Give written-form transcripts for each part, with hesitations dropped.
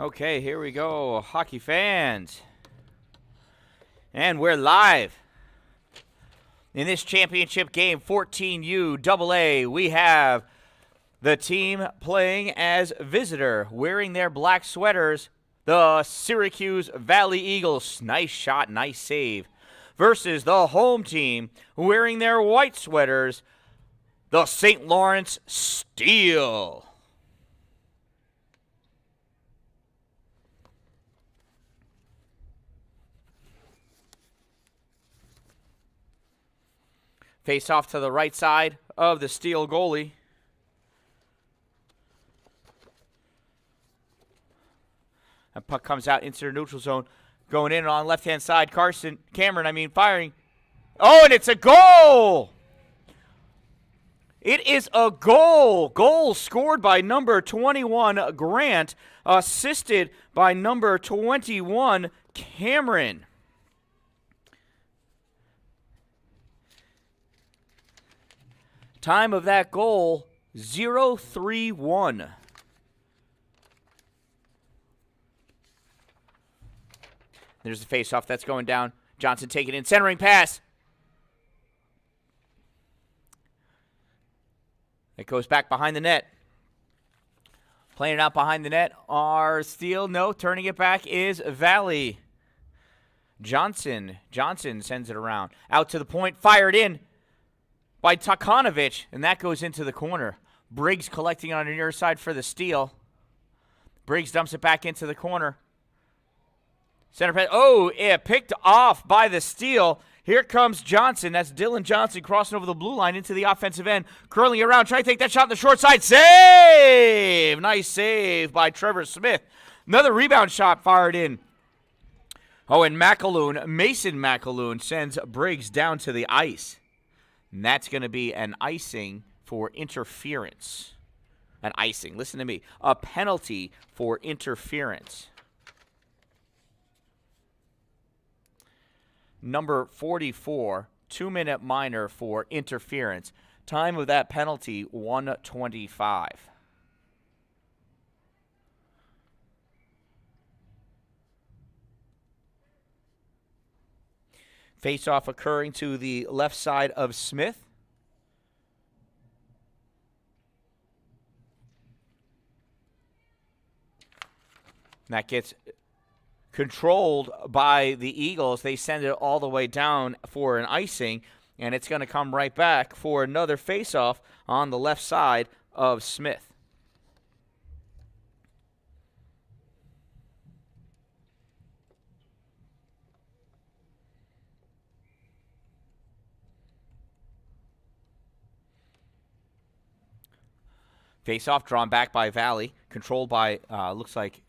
Okay, here we go, hockey fans. And we're live. In this championship game, 14U AA, we have the team playing as visitor, wearing their black sweaters, the Syracuse Valley Eagles. Nice shot, nice save. Versus the home team, wearing their white sweaters, the St. Lawrence Steel. Face off to the right side of the Steel goalie. That puck comes out into the neutral zone. Going in on left-hand side, Cameron, firing. Oh, and it's a goal! It is a goal. Goal scored by number 21, Grant, assisted by number 21, Cameron. Time of that goal, 0-3-1. There's the face-off that's going down. Johnson taking in, centering pass. It goes back behind the net. Playing it out behind the net are Steel. No, turning it back is Valley. Johnson sends it around. Out to the point, fired in by Takanovic, and that goes into the corner. Briggs collecting on the near side for the Steel. Briggs dumps it back into the corner. Center pass. Oh, yeah, picked off by the Steel. Here comes Johnson. That's Dylan Johnson crossing over the blue line into the offensive end. Curling around, trying to take that shot on the short side. Save! Nice save by Trevor Smith. Another rebound shot fired in. Oh, and Mason McAloon sends Briggs down to the ice. And that's going to be an icing for interference. An icing. Listen to me. A penalty for interference. Number 44, 2-minute minor for interference. Time of that penalty, 1:25. Face-off occurring to the left side of Smith. And that gets controlled by the Eagles. They send it all the way down for an icing, and it's going to come right back for another face-off on the left side of Smith. Face-off drawn back by Valley, controlled by, looks like,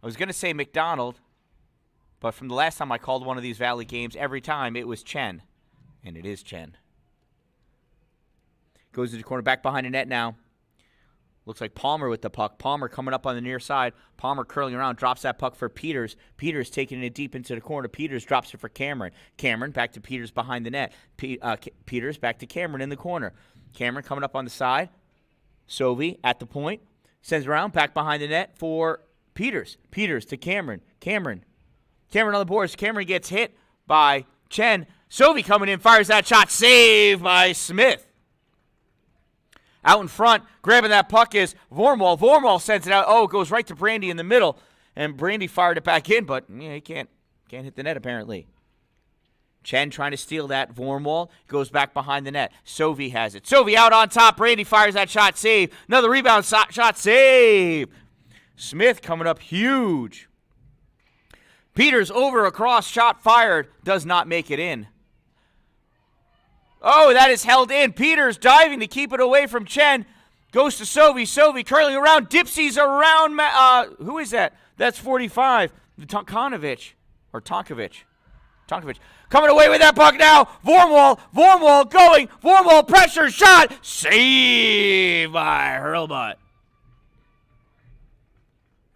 I was going to say McDonald, but from the last time I called one of these Valley games, every time it was Chen, and it is Chen. Goes to the corner, back behind the net now. Looks like Palmer with the puck. Palmer coming up on the near side. Palmer curling around, drops that puck for Peters. Peters taking it deep into the corner. Peters drops it for Cameron. Cameron back to Peters behind the net. Peters back to Cameron in the corner. Cameron coming up on the side. Sovey at the point. Sends around, back behind the net for Peters to Cameron. Cameron on the boards. Cameron gets hit by Chen. Sovey coming in, fires that shot. Save by Smith. Out in front, grabbing that puck is Vormal. Vormal sends it out. Oh, it goes right to Brandy in the middle. And Brandy fired it back in, but he can't hit the net apparently. Chen trying to steal that. Vormal goes back behind the net. Sovey has it. Sovey out on top. Brandy fires that shot. Save. Another rebound shot. Save. Smith coming up huge. Peters over across, shot fired, does not make it in. Oh, that is held in. Peters diving to keep it away from Chen. Goes to Sovey. Sovey curling around, dipsies around. Who is that? That's 45. Tonkovic. Coming away with that puck now. Vormal going. Vormal pressure shot. Save by Hurlbutt.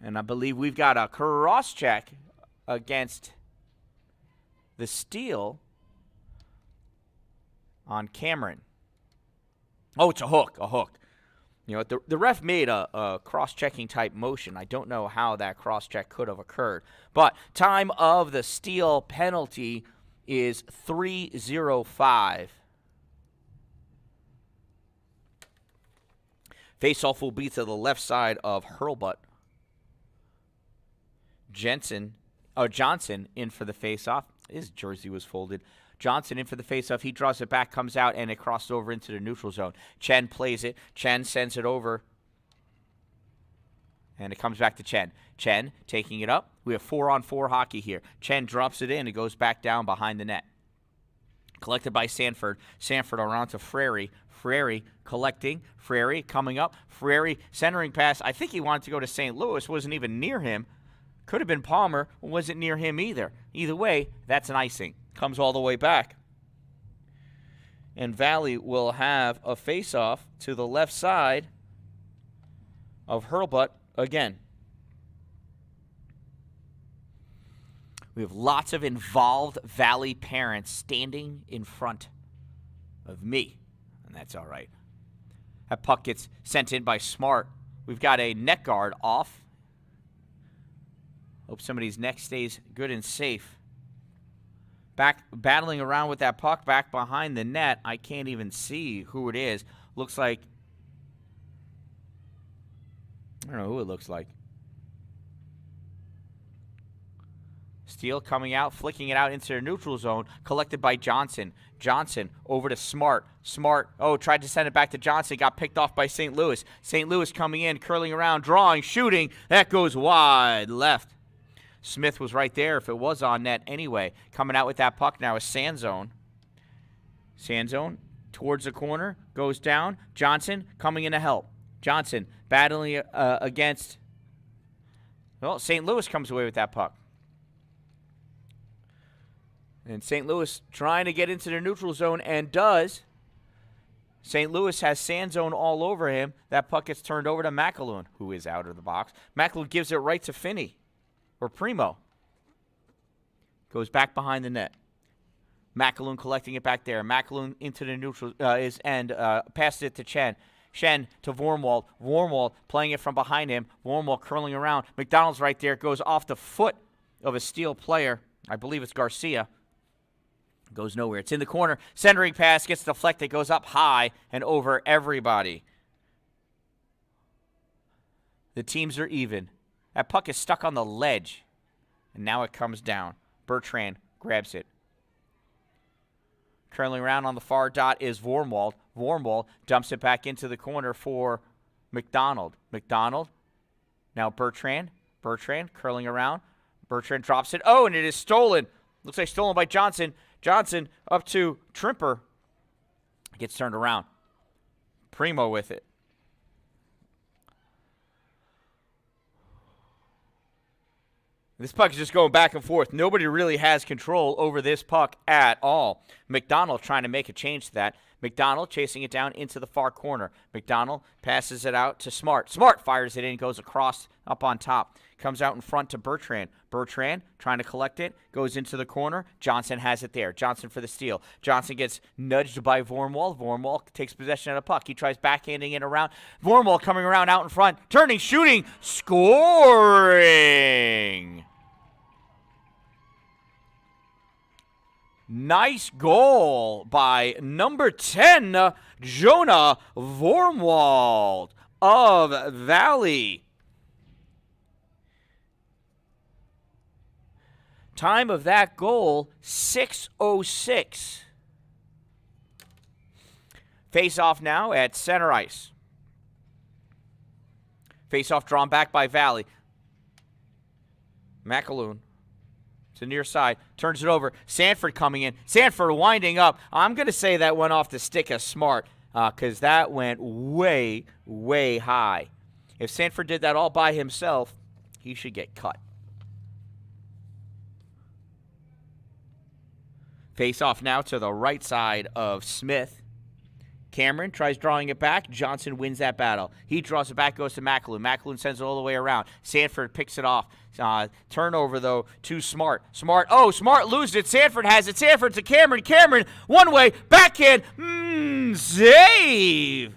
And I believe we've got a cross-check against the Steel on Cameron. Oh, it's a hook. You know, the ref made a cross-checking type motion. I don't know how that cross-check could have occurred. But time of the steal penalty is 3:05. Face-off will be to the left side of Hurlbut. Johnson in for the face-off. His jersey was folded. Johnson in for the faceoff. He draws it back, comes out, and it crosses over into the neutral zone. Chen plays it. Chen sends it over. And it comes back to Chen. Chen taking it up. We have 4-on-4 hockey here. Chen drops it in. It goes back down behind the net. Collected by Sanford. Sanford around to Frary. Frary collecting. Frary coming up. Frary centering pass. I think he wanted to go to St. Louis. Wasn't even near him. Could have been Palmer. Wasn't near him either. Either way, that's an icing. Comes all the way back. And Valley will have a face-off to the left side of Hurlbut again. We have lots of involved Valley parents standing in front of me, and that's all right. That puck gets sent in by Smart. We've got a net guard off. Hope somebody's neck stays good and safe. Back battling around with that puck back behind the net. I can't even see who it is. Looks like, I don't know who it looks like. Steele coming out, flicking it out into the neutral zone, collected by Johnson. Johnson over to Smart. Smart, tried to send it back to Johnson, got picked off by St. Louis. St. Louis coming in, curling around, drawing, shooting. That goes wide left. Smith was right there if it was on net anyway. Coming out with that puck now is Sanzone. Sanzone towards the corner, goes down. Johnson coming in to help. Johnson battling against. Well, St. Louis comes away with that puck. And St. Louis trying to get into the neutral zone and does. St. Louis has Sanzone all over him. That puck gets turned over to McAloon, who is out of the box. McAloon gives it right to Finney. Or Primo. Goes back behind the net. McAloon collecting it back there. McAloon into the neutral end. Passes it to Chen. Chen to Vormwald. Vormwald playing it from behind him. Vormwald curling around. McDonald's right there. Goes off the foot of a Steel player. I believe it's Garcia. Goes nowhere. It's in the corner. Centering pass gets deflected. Goes up high and over everybody. The teams are even. That puck is stuck on the ledge, and now it comes down. Bertrand grabs it. Curling around on the far dot is Vormwald. Vormwald dumps it back into the corner for McDonald. McDonald, now Bertrand. Bertrand curling around. Bertrand drops it. Oh, and it is stolen. Looks like stolen by Johnson. Johnson up to Trimper. Gets turned around. Primo with it. This puck is just going back and forth. Nobody really has control over this puck at all. McDonald trying to make a change to that. McDonald chasing it down into the far corner. McDonald passes it out to Smart. Smart fires it in, goes across up on top. Comes out in front to Bertrand. Bertrand trying to collect it, goes into the corner. Johnson has it there. Johnson for the steal. Johnson gets nudged by Vormwald. Vormwald takes possession of the puck. He tries backhanding it around. Vormwald coming around out in front. Turning, shooting, scoring! Nice goal by number 10, Jonah Vormwald of Valley. Time of that goal, 6:06. Face-off now at center ice. Face-off drawn back by Valley. McAloon. To near side, turns it over. Sanford coming in. Sanford winding up. I'm going to say that went off the stick of Smart because that went way, way high. If Sanford did that all by himself, he should get cut. Face off now to the right side of Smith. Cameron tries drawing it back. Johnson wins that battle. He draws it back, goes to McAloon. McAloon sends it all the way around. Sanford picks it off. Turnover, though, to Smart. Smart loses it. Sanford has it. Sanford to Cameron. Cameron, one way, backhand, save.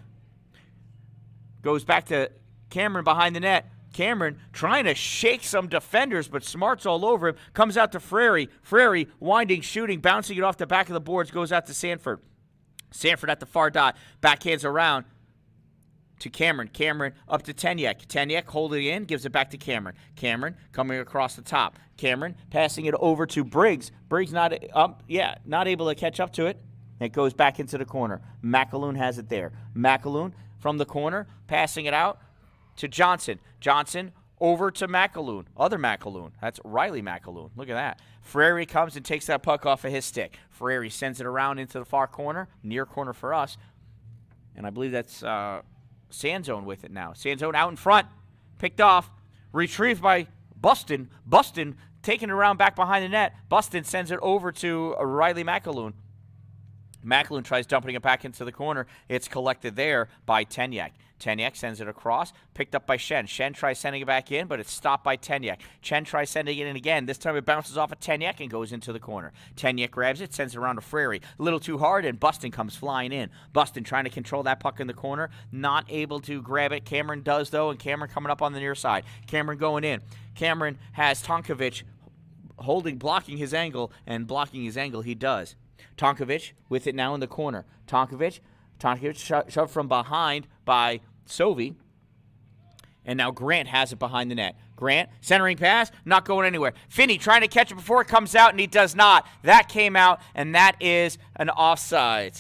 Goes back to Cameron behind the net. Cameron trying to shake some defenders, but Smart's all over him. Comes out to Frary. Frary winding, shooting, bouncing it off the back of the boards. Goes out to Sanford. Sanford at the far dot. Backhands around to Cameron. Cameron up to Tenyek. Tenyek holding it in, gives it back to Cameron. Cameron coming across the top. Cameron passing it over to Briggs. Briggs not able to catch up to it. It goes back into the corner. McAloon has it there. McAloon from the corner, passing it out to Johnson. Johnson over to McAloon. Other McAloon. That's Riley McAloon. Look at that. Frary comes and takes that puck off of his stick. Frary sends it around into the far corner, near corner for us. And I believe that's Sanzone with it now. Sanzone out in front. Picked off. Retrieved by Buston. Buston taking it around back behind the net. Buston sends it over to Riley McAloon. McAloon tries dumping it back into the corner. It's collected there by Tenyek. Tenyek sends it across, picked up by Shen. Shen tries sending it back in, but it's stopped by Tenyek. Chen tries sending it in again. This time it bounces off of Tenyek and goes into the corner. Tenyek grabs it, sends it around to Frary. A little too hard, and Buston comes flying in. Buston trying to control that puck in the corner. Not able to grab it. Cameron does, though, and Cameron coming up on the near side. Cameron going in. Cameron has Tonkovic blocking his angle, and blocking his angle he does. Tonkovic with it now in the corner. Tonkovic shoved from behind by Sovey. And now Grant has it behind the net. Grant, centering pass, not going anywhere. Finney trying to catch it before it comes out, and he does not. That came out, and that is an offside.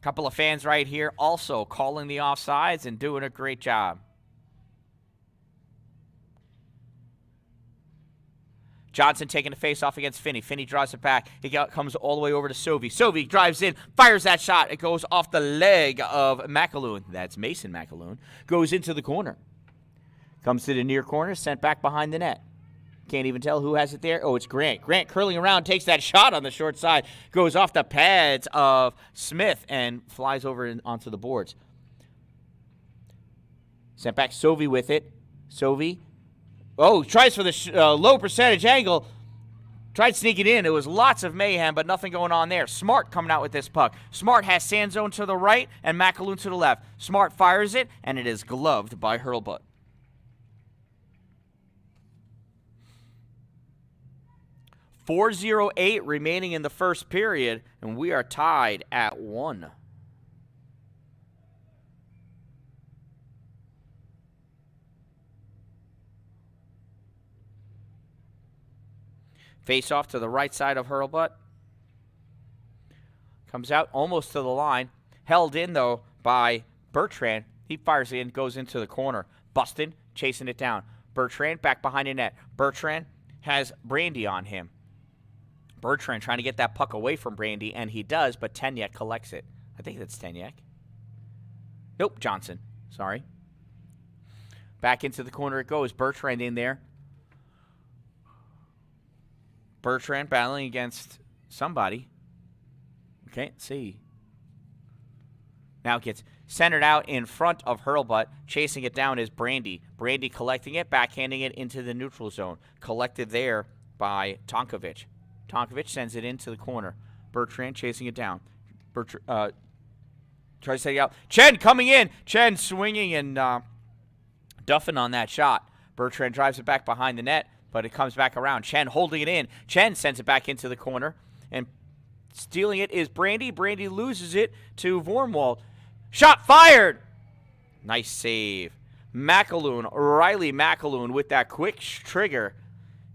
Couple of fans right here also calling the offsides and doing a great job. Johnson taking the face-off against Finney. Finney draws it back. He comes all the way over to Sovey. Sovey drives in, fires that shot. It goes off the leg of McAloon. That's Mason McAloon. Goes into the corner. Comes to the near corner, sent back behind the net. Can't even tell who has it there. Oh, it's Grant. Grant curling around, takes that shot on the short side. Goes off the pads of Smith and flies over onto the boards. Sent back Sovey with it. Sovey. Oh, tries for the low percentage angle. Tried sneaking in. It was lots of mayhem, but nothing going on there. Smart coming out with this puck. Smart has Sanzone to the right and McAloon to the left. Smart fires it, and it is gloved by Hurlbut. .408 remaining in the first period, and we are tied at 1. Face off to the right side of Hurlbut. Comes out almost to the line. Held in, though, by Bertrand. He fires in, goes into the corner. Bustin chasing it down. Bertrand back behind the net. Bertrand has Brandy on him. Bertrand trying to get that puck away from Brandy, and he does, but Tenyek collects it. I think that's Tenyek. Nope, Johnson. Sorry. Back into the corner it goes. Bertrand in there. Bertrand battling against somebody. Can't see. Now it gets centered out in front of Hurlbut. Chasing it down is Brandy. Brandy collecting it, backhanding it into the neutral zone. Collected there by Tonkovic. Tonkovic sends it into the corner. Bertrand chasing it down. Tries to take it out. Chen coming in. Chen swinging and duffing on that shot. Bertrand drives it back behind the net, but it comes back around. Chen holding it in. Chen sends it back into the corner. And stealing it is Brandy. Brandy loses it to Vormwald. Shot fired! Nice save. McAloon, Riley McAloon with that quick trigger.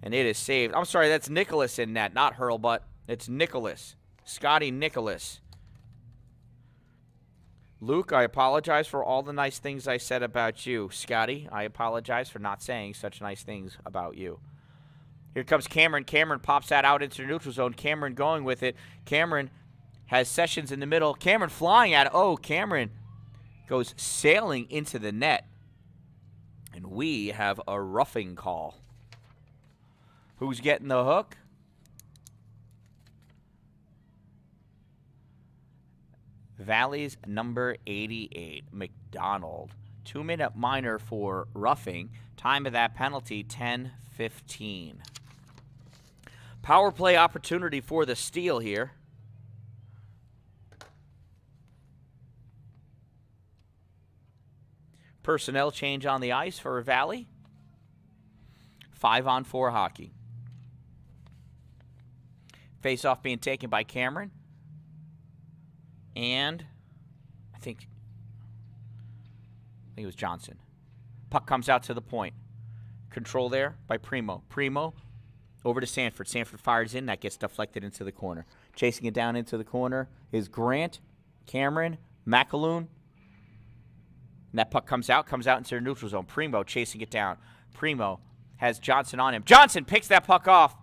And it is saved. I'm sorry, that's Nicholas in net, not Hurlbut. It's Nicholas. Scotty Nicholas. Luke, I apologize for all the nice things I said about you. Scotty, I apologize for not saying such nice things about you. Here comes Cameron. Cameron pops that out into the neutral zone. Cameron going with it. Cameron has Sessions in the middle. Cameron flying at it. Oh, Cameron goes sailing into the net. And we have a roughing call. Who's getting the hook? Valley's number 88, McDonald. 2-minute minor for roughing. Time of that penalty, 10:15. Power play opportunity for the Steel here. Personnel change on the ice for Valley. 5-on-4 hockey. Face-off being taken by Cameron. And I think it was Johnson. Puck comes out to the point. Control there by Primo. Primo over to Sanford. Sanford fires in. That gets deflected into the corner. Chasing it down into the corner is Grant, Cameron, McAloon. And that puck comes out into the neutral zone. Primo chasing it down. Primo has Johnson on him. Johnson picks that puck off.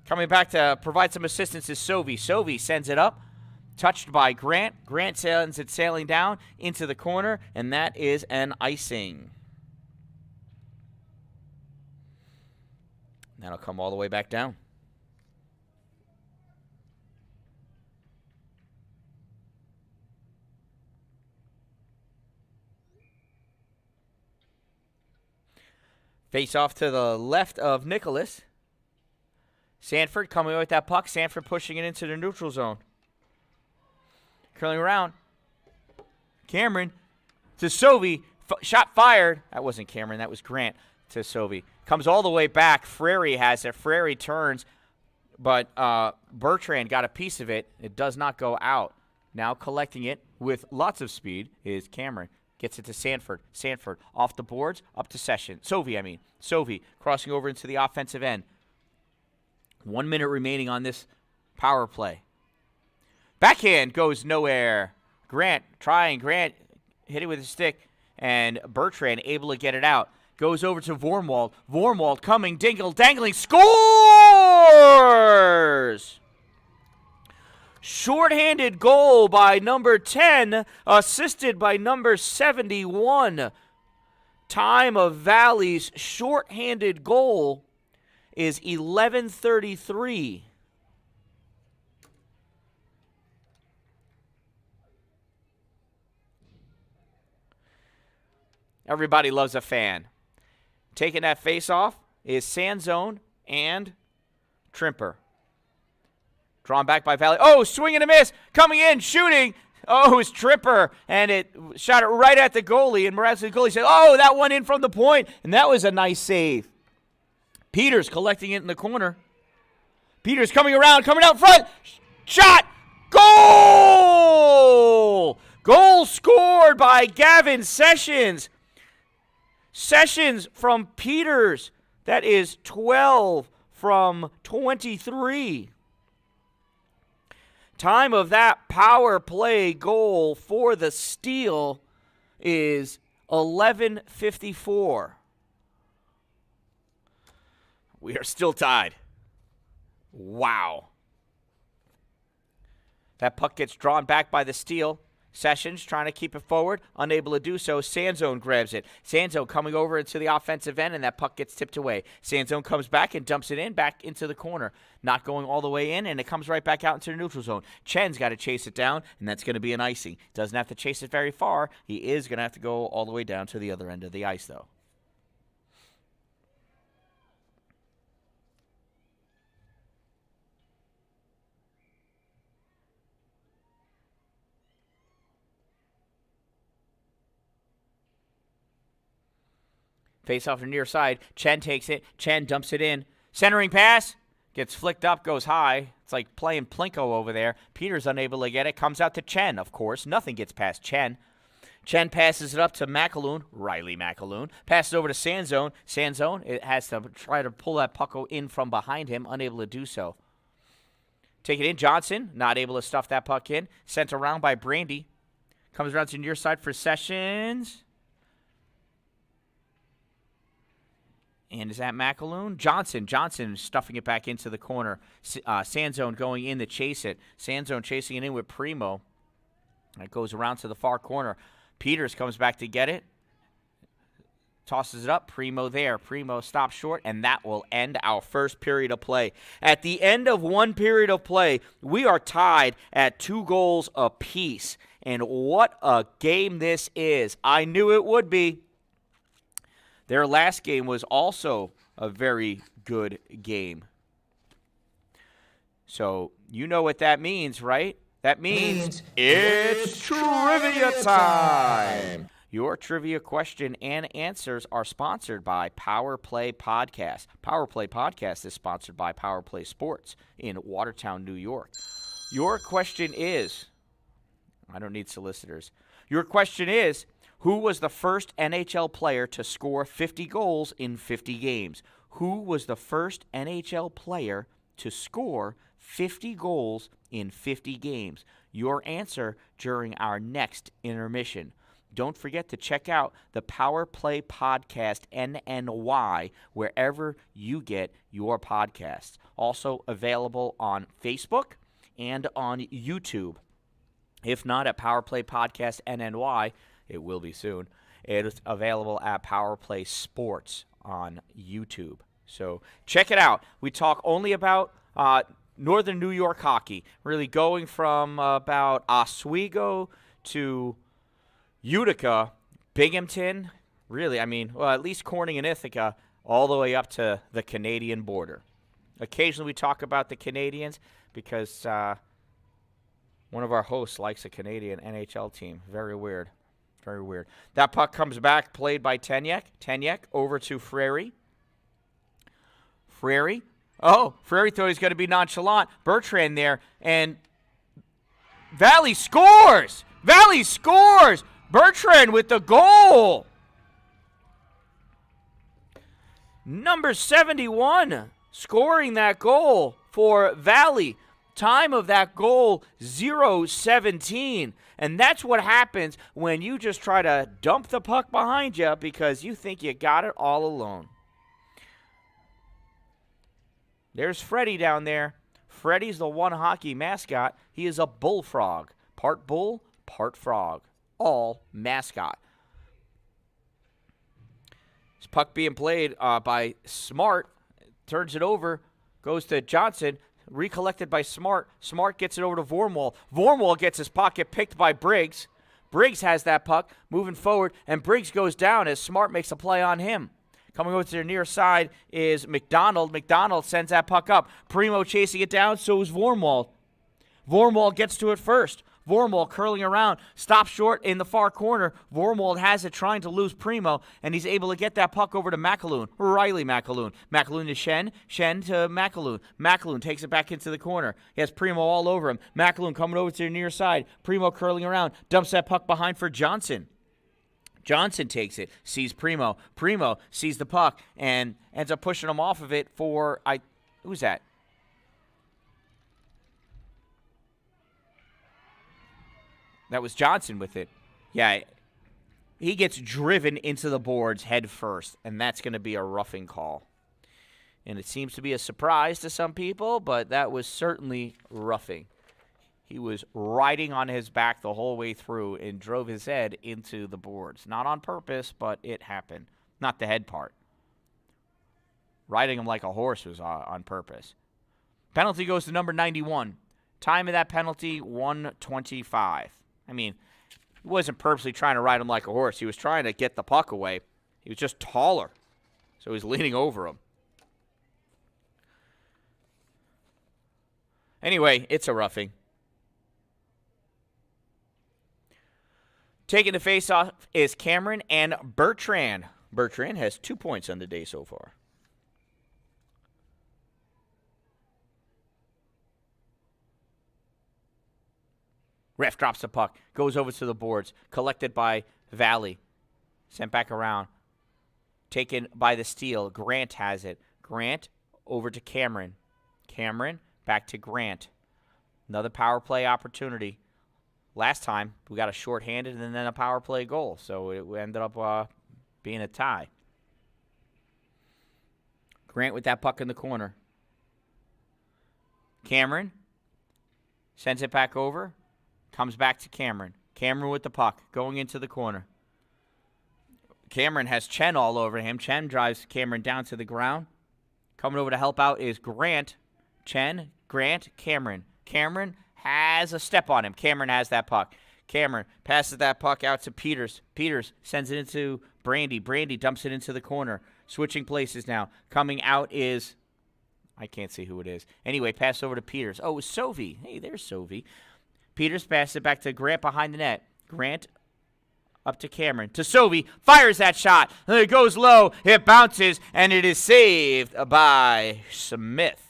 Coming back to provide some assistance is Sovey. Sovey sends it up. Touched by Grant. Grant sends it sailing down into the corner, and that is an icing. That'll come all the way back down. Face off to the left of Nicholas. Sanford coming away with that puck. Sanford pushing it into the neutral zone. Curling around. Cameron to Sovey. Shot fired. That wasn't Cameron. That was Grant to Sovey. Comes all the way back. Frary has it. Frary turns. But Bertrand got a piece of it. It does not go out. Now collecting it with lots of speed is Cameron. Gets it to Sanford. Sanford off the boards. Up to Session. Sovey. Sovey crossing over into the offensive end. 1 minute remaining on this power play. Backhand goes nowhere. Grant trying. Grant hit it with his stick. And Bertrand able to get it out. Goes over to Vormwald. Vormwald coming. Dangling. Scores! Shorthanded goal by number 10. Assisted by number 71. Time of Valley's shorthanded goal is 11:33. Everybody loves a fan. Taking that face off is Sanzone and Trimper. Drawn back by Valley. Oh, swing and a miss. Coming in, shooting. Oh, it's Trimper. And it shot it right at the goalie. And miraculously, the goalie said, oh, that one in from the point. And that was a nice save. Peters collecting it in the corner. Peters coming around, coming out front. Shot. Goal! Goal scored by Gavin Sessions. Sessions from Peters. That is 12 from 23. Time of that power play goal for the Steel is 11:54. We are still tied. Wow. That puck gets drawn back by the Steel. Sessions trying to keep it forward, unable to do so. Sanzone grabs it. Sanzone coming over into the offensive end, and that puck gets tipped away. Sanzone comes back and dumps it in, back into the corner. Not going all the way in, and it comes right back out into the neutral zone. Chen's got to chase it down, and that's going to be an icing. Doesn't have to chase it very far. He is going to have to go all the way down to the other end of the ice, though. Face off the near side. Chen takes it. Chen dumps it in. Centering pass. Gets flicked up, goes high. It's like playing Plinko over there. Peters unable to get it. Comes out to Chen, of course. Nothing gets past Chen. Chen passes it up to McAloon. Riley McAloon. Passes over to Sanzone. Sanzone, it has to try to pull that puck in from behind him. Unable to do so. Take it in. Johnson. Not able to stuff that puck in. Sent around by Brandy. Comes around to the near side for Sessions. And is that McAloon? Johnson stuffing it back into the corner. Sanzone going in to chase it. Sanzone chasing it in with Primo. It goes around to the far corner. Peters comes back to get it. Tosses it up. Primo there. Primo stops short, and that will end our first period of play. At the end of one period of play, we are tied at 2 goals apiece. And what a game this is. I knew it would be. Their last game was also a very good game. So you know what that means, right? That means it's trivia time. Your trivia question and answers are sponsored by Power Play Podcast. Power Play Podcast is sponsored by Power Play Sports in Watertown, New York. Your question is, I don't need solicitors. Your question is, who was the first NHL player to score 50 goals in 50 games? Who was the first NHL player to score 50 goals in 50 games? Your answer during our next intermission. Don't forget to check out the Power Play Podcast NNY wherever you get your podcasts. Also available on Facebook and on YouTube. If not at Power Play Podcast NNY, it will be soon. It is available at Power Play Sports on YouTube. So check it out. We talk only about Northern New York hockey, really going from about Oswego to Utica, Binghamton, really, at least Corning and Ithaca, all the way up to the Canadian border. Occasionally we talk about the Canadians because one of our hosts likes a Canadian NHL team. Very weird. Very weird. That puck comes back, played by Tenyek. Tenyek over to Frary. Frary. Oh, Frary thought he was going to be nonchalant. Bertrand there, and Valley scores! Valley scores! Bertrand with the goal! Number 71 scoring that goal for Valley. Time of that goal, 0:17. And that's what happens when you just try to dump the puck behind you because you think you got it all alone. There's Freddie down there. Freddie's the OneHockey mascot. He is a bullfrog. Part bull, part frog. All mascot. This puck being played by Smart. Turns it over. Goes to Johnson. Recollected by Smart. Smart gets it over to Vormwall. Vormwall gets his pocket picked by Briggs. Briggs has that puck moving forward, and Briggs goes down as Smart makes a play on him. Coming over to their near side is McDonald. McDonald sends that puck up. Primo chasing it down, so is Vormwall. Vormwall gets to it first. Vormwall curling around, stops short in the far corner. Vormwall has it trying to lose Primo, and he's able to get that puck over to McAloon. Riley McAloon. McAloon to Shen. Shen to McAloon. McAloon takes it back into the corner. He has Primo all over him. McAloon coming over to the near side. Primo curling around. Dumps that puck behind for Johnson. Johnson takes it, sees Primo. Primo sees the puck and ends up pushing him off of it for, who's that? That was Johnson with it. Yeah, he gets driven into the boards head first, and that's going to be a roughing call. And it seems to be a surprise to some people, but that was certainly roughing. He was riding on his back the whole way through and drove his head into the boards. Not on purpose, but it happened. Not the head part. Riding him like a horse was on purpose. Penalty goes to number 91. Time of that penalty, 1:25. He wasn't purposely trying to ride him like a horse. He was trying to get the puck away. He was just taller, so he was leaning over him. Anyway, it's a roughing. Taking the face-off is Cameron and Bertrand. Bertrand has 2 points on the day so far. Ref drops the puck, goes over to the boards, collected by Valley, sent back around, taken by the steal. Grant has it. Grant over to Cameron. Cameron back to Grant. Another power play opportunity. Last time, we got a shorthanded and then a power play goal, so it ended up being a tie. Grant with that puck in the corner. Cameron sends it back over, comes back to Cameron. Cameron with the puck, going into the corner. Cameron has Chen all over him. Chen drives Cameron down to the ground. Coming over to help out is Grant. Chen, Grant, Cameron. Cameron has a step on him. Cameron has that puck. Cameron passes that puck out to Peters. Peters sends it into Brandy. Brandy dumps it into the corner. Switching places now. Coming out is, I can't see who it is. Anyway, pass over to Peters. Oh, it was Sovey. Hey, there's Sovey. Peters passes it back to Grant behind the net. Grant Up to Cameron. To Sovey. Fires that shot. It goes low. It bounces. And it is saved by Smith.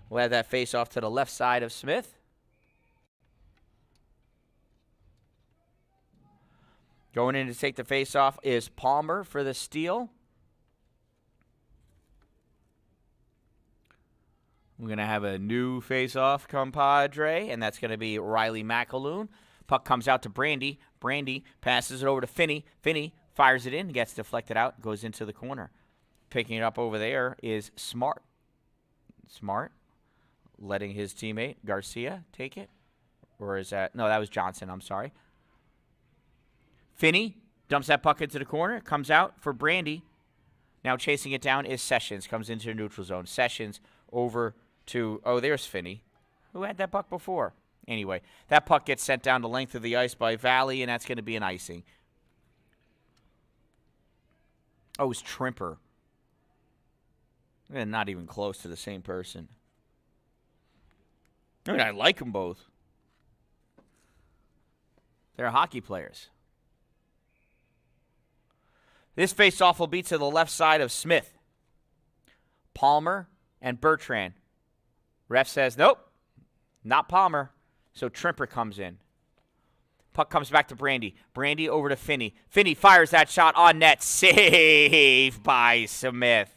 We'll have that face off to the left side of Smith. Going in to take the face off is Palmer for the steal. We're going to have a new face-off compadre, and that's going to be Riley McAloon. Puck comes out to Brandy. Brandy passes it over to Finney. Finney fires it in, gets deflected out, goes into the corner. Picking it up over there is Smart. Smart letting his teammate Garcia take it. Or is that? No, that was Johnson. I'm sorry. Finney dumps that puck into the corner. Comes out for Brandy. Now chasing it down is Sessions. Comes into the neutral zone. Sessions over to, oh, there's Finney. Who had that puck before? Anyway, that puck gets sent down the length of the ice by Valley, and that's going to be an icing. Oh, it's Trimper. Not even close to the same person. I mean, I like them both. They're hockey players. This face-off will be to the left side of Smith. Palmer and Bertrand. Ref says, nope, not Palmer. So Trimper comes in. Puck comes back to Brandy. Brandy over to Finney. Finney fires that shot on net. Saved by Smith.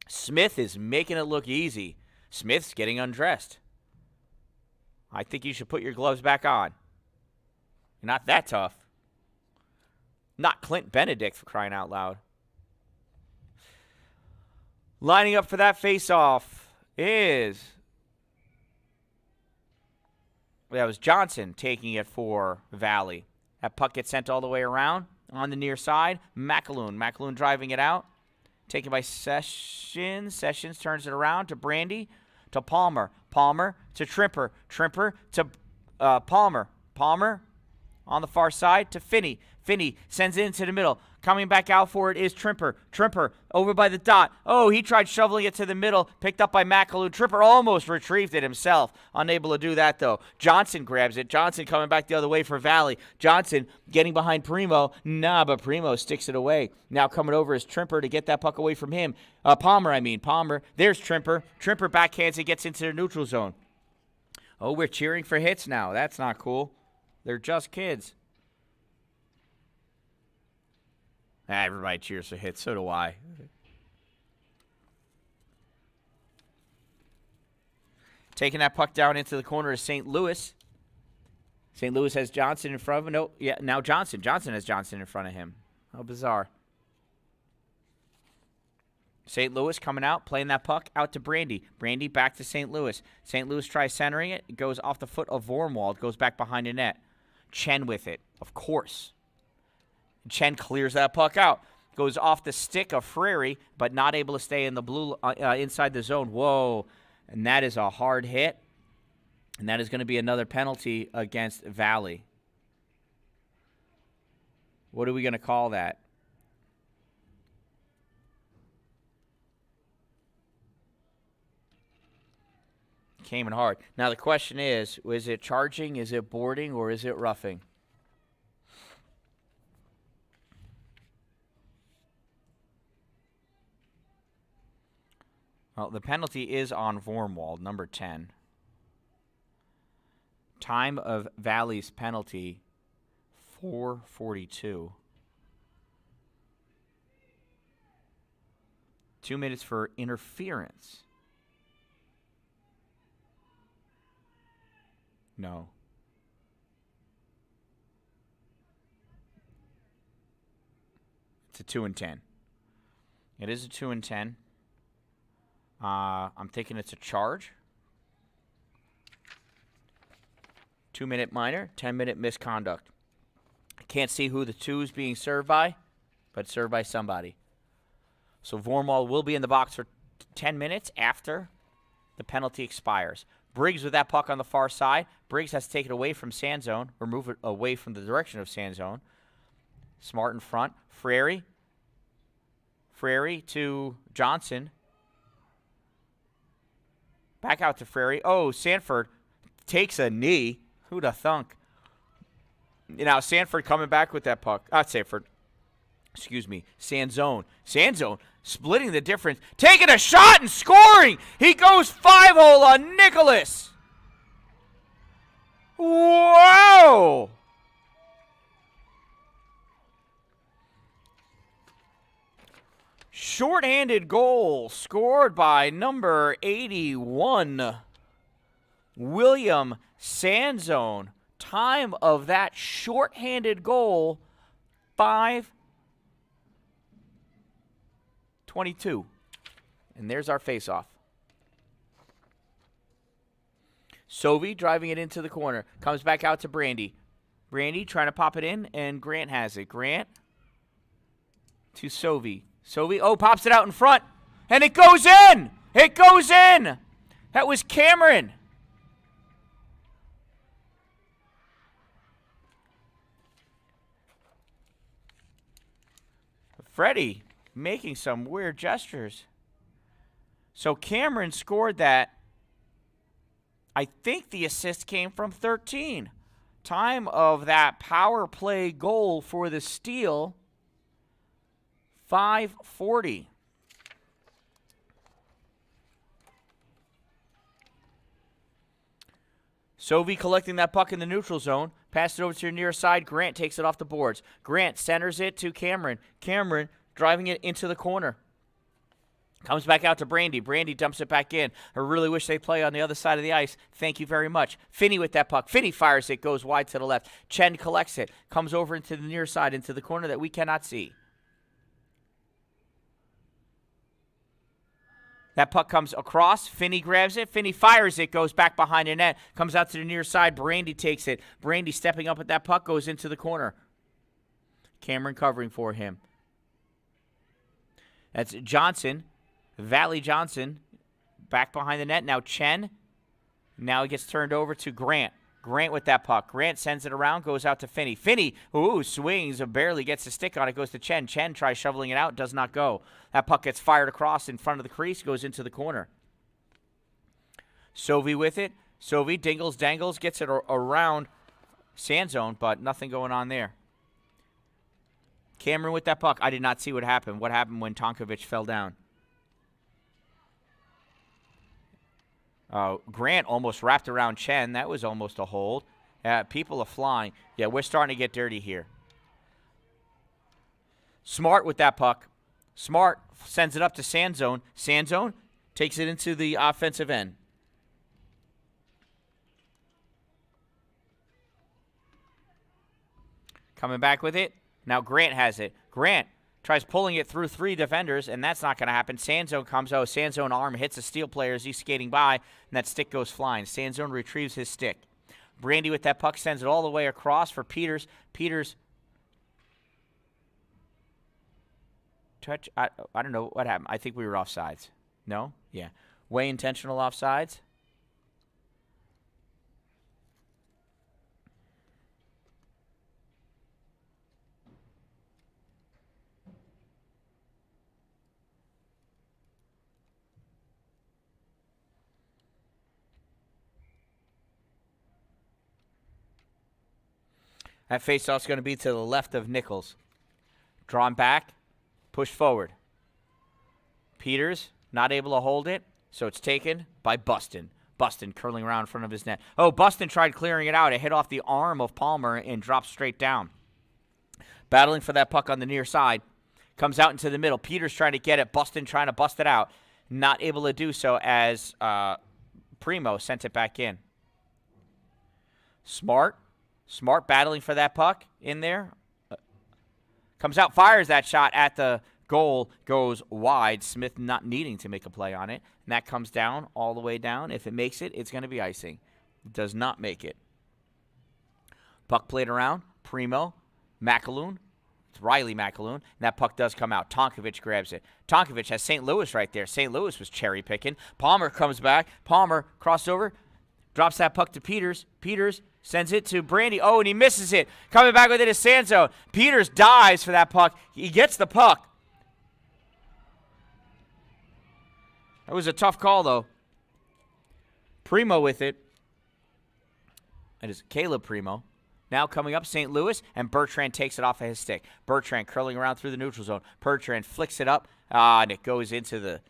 Smith is making it look easy. Smith's getting undressed. I think you should put your gloves back on. You're not that tough. Not Clint Benedict, for crying out loud. Lining up for that face-off is... that was Johnson taking it for Valley. That puck gets sent all the way around on the near side. McAloon. McAloon driving it out. Taken by Sessions. Sessions turns it around to Brandy. To Palmer. Palmer to Trimper. Trimper to Palmer. Palmer on the far side to Finney. Finney sends it into the middle. Coming back out for it is Trimper. Trimper over by the dot. Oh, he tried shoveling it to the middle. Picked up by McAloon. Trimper almost retrieved it himself. Unable to do that, though. Johnson grabs it. Johnson coming back the other way for Valley. Johnson getting behind Primo. Nah, but Primo sticks it away. Now coming over is Trimper to get that puck away from him. Palmer. There's Trimper. Trimper backhands it, gets into the neutral zone. Oh, we're cheering for hits now. That's not cool. They're just kids. Everybody cheers for hits. So do I. Taking that puck down into the corner is St. Louis. St. Louis has Johnson in front of him. No, yeah, now Johnson. Johnson has Johnson in front of him. How bizarre. St. Louis coming out, playing that puck out to Brandy. Brandy back to St. Louis. St. Louis tries centering it. It goes off the foot of Vormwald. Goes back behind the net. Chen with it, of course. Chen clears that puck out. Goes off the stick of Frary, but not able to stay in the blue inside the zone. Whoa. And that is a hard hit. And that is going to be another penalty against Valley. What are we going to call that? Came in hard. Now the question is it charging, is it boarding, or is it roughing? Well, the penalty is on Vormwald, number 10. Time of Valley's penalty, 4:42. 2 minutes for interference. No. It's a 2 and 10. It is a 2 and 10. I'm thinking it's a charge. 2-minute minor, 10-minute misconduct. I can't see who the 2 is being served by, but served by somebody. So Vormwald will be in the box for 10 minutes after the penalty expires. Briggs with that puck on the far side. Briggs has to take it away from sand zone, or move it away from the direction of sand zone. Smart in front. Frary Frary to Johnson. Back out to Frary. Oh, Sanford takes a knee. Who'd have thunk? Now, Sanford coming back with that puck. Sanford. Excuse me. Sanzone. Sanzone splitting the difference. Taking a shot and scoring. He goes 5-hole on Nicholas. Whoa. Shorthanded goal scored by number 81, William Sanzone. Time of that shorthanded goal, 5:22. And there's our face-off. Sovey driving it into the corner. Comes back out to Brandy. Brandy trying to pop it in, and Grant has it. Grant to Sovey. Sovey, pops it out in front, and it goes in! It goes in! That was Cameron. Freddie making some weird gestures. So Cameron scored that. I think the assist came from 13. Time of that power play goal for the steal, 5:40. Sovey collecting that puck in the neutral zone. Pass it over to your near side. Grant takes it off the boards. Grant centers it to Cameron. Cameron driving it into the corner. Comes back out to Brandy. Brandy dumps it back in. I really wish they play on the other side of the ice. Thank you very much. Finney with that puck. Finney fires it. Goes wide to the left. Chen collects it. Comes over into the near side, into the corner that we cannot see. That puck comes across. Finney grabs it. Finney fires it. Goes back behind the net. Comes out to the near side. Brandy takes it. Brandy stepping up at that puck. Goes into the corner. Cameron covering for him. That's Johnson. Valley Johnson. Back behind the net. Now Chen. Now he gets turned over to Grant. Grant with that puck. Grant sends it around. Goes out to Finney. Finney, swings. Barely gets a stick on it. Goes to Chen. Chen tries shoveling it out. Does not go. That puck gets fired across in front of the crease. Goes into the corner. Sovey with it. Sovey dingles, dangles. Gets it around Sanzone, but nothing going on there. Cameron with that puck. I did not see what happened. What happened when Tonkovic fell down? Grant almost wrapped around Chen. That was almost a hold. People are flying. Yeah, we're starting to get dirty here. Smart with that puck. Smart sends it up to Sanzone. Sanzone takes it into the offensive end. Coming back with it. Now Grant has it. Grant tries pulling it through three defenders, and that's not going to happen. Sanzone comes out. Sanzone arm hits a steel player as he's skating by, and that stick goes flying. Sanzone retrieves his stick. Brandy with that puck sends it all the way across for Peters. Peters. Touch. I don't know what happened. I think we were offsides. No? Yeah. Way intentional offsides. That faceoff's going to be to the left of Nichols. Drawn back, push forward. Peters not able to hold it, so it's taken by Buston. Buston curling around in front of his net. Buston tried clearing it out. It hit off the arm of Palmer and dropped straight down. Battling for that puck on the near side. Comes out into the middle. Peters trying to get it. Buston trying to bust it out. Not able to do so as Primo sent it back in. Smart battling for that puck in there. Comes out, fires that shot at the goal, goes wide. Smith not needing to make a play on it. And that comes down, all the way down. If it makes it, it's going to be icing. It does not make it. Puck played around. Primo, McAloon. It's Riley McAloon. And that puck does come out. Tonkovic grabs it. Tonkovic has St. Louis right there. St. Louis was cherry picking. Palmer comes back. Palmer crossover. Drops that puck to Peters. Peters sends it to Brandy. And he misses it. Coming back with it is Sanzone. Peters dives for that puck. He gets the puck. That was a tough call, though. Primo with it. That is Caleb Primo. Now coming up, St. Louis, and Bertrand takes it off of his stick. Bertrand curling around through the neutral zone. Bertrand flicks it up, and it goes into the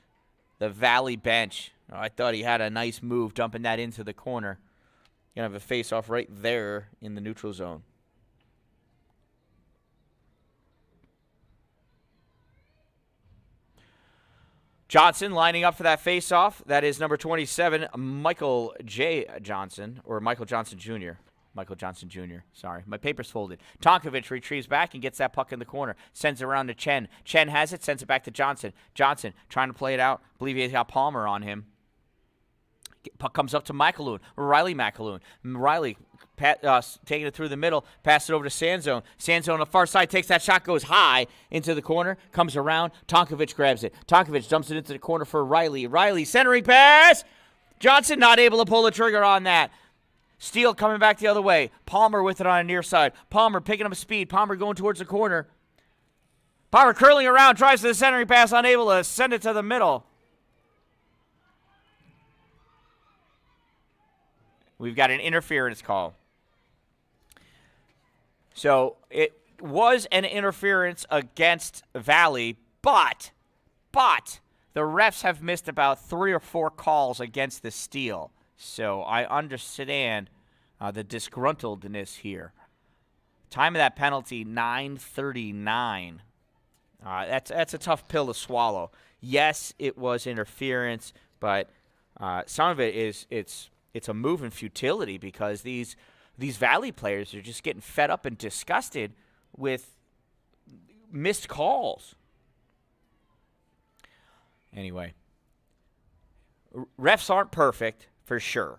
Valley bench. Oh, I thought he had a nice move dumping that into the corner. Going to have a face-off right there in the neutral zone. Johnson lining up for that face-off. That is number 27, Michael J. Johnson, or Michael Johnson Jr. Michael Johnson Jr. Sorry, my paper's folded. Tonkovich retrieves back and gets that puck in the corner. Sends it around to Chen. Chen has it, sends it back to Johnson. Johnson trying to play it out. Believe he's got Palmer on him. Puck comes up to McAloon. Riley McAloon. Riley taking it through the middle. Pass it over to Sanzone. Sanzone on the far side takes that shot, goes high into the corner. Comes around. Tonkovich grabs it. Tonkovich dumps it into the corner for Riley. Riley centering pass. Johnson not able to pull the trigger on that. Steele coming back the other way. Palmer with it on a near side. Palmer picking up speed. Palmer going towards the corner. Palmer curling around. Tries to the centering pass. Unable to send it to the middle. We've got an interference call. So it was an interference against Valley, but the refs have missed about 3 or 4 calls against the Steele. So I understand the disgruntledness here. Time of that penalty, 9:39. That's a tough pill to swallow. Yes, it was interference, but some of it is it's a move in futility because these Valley players are just getting fed up and disgusted with missed calls. Anyway, refs aren't perfect for sure,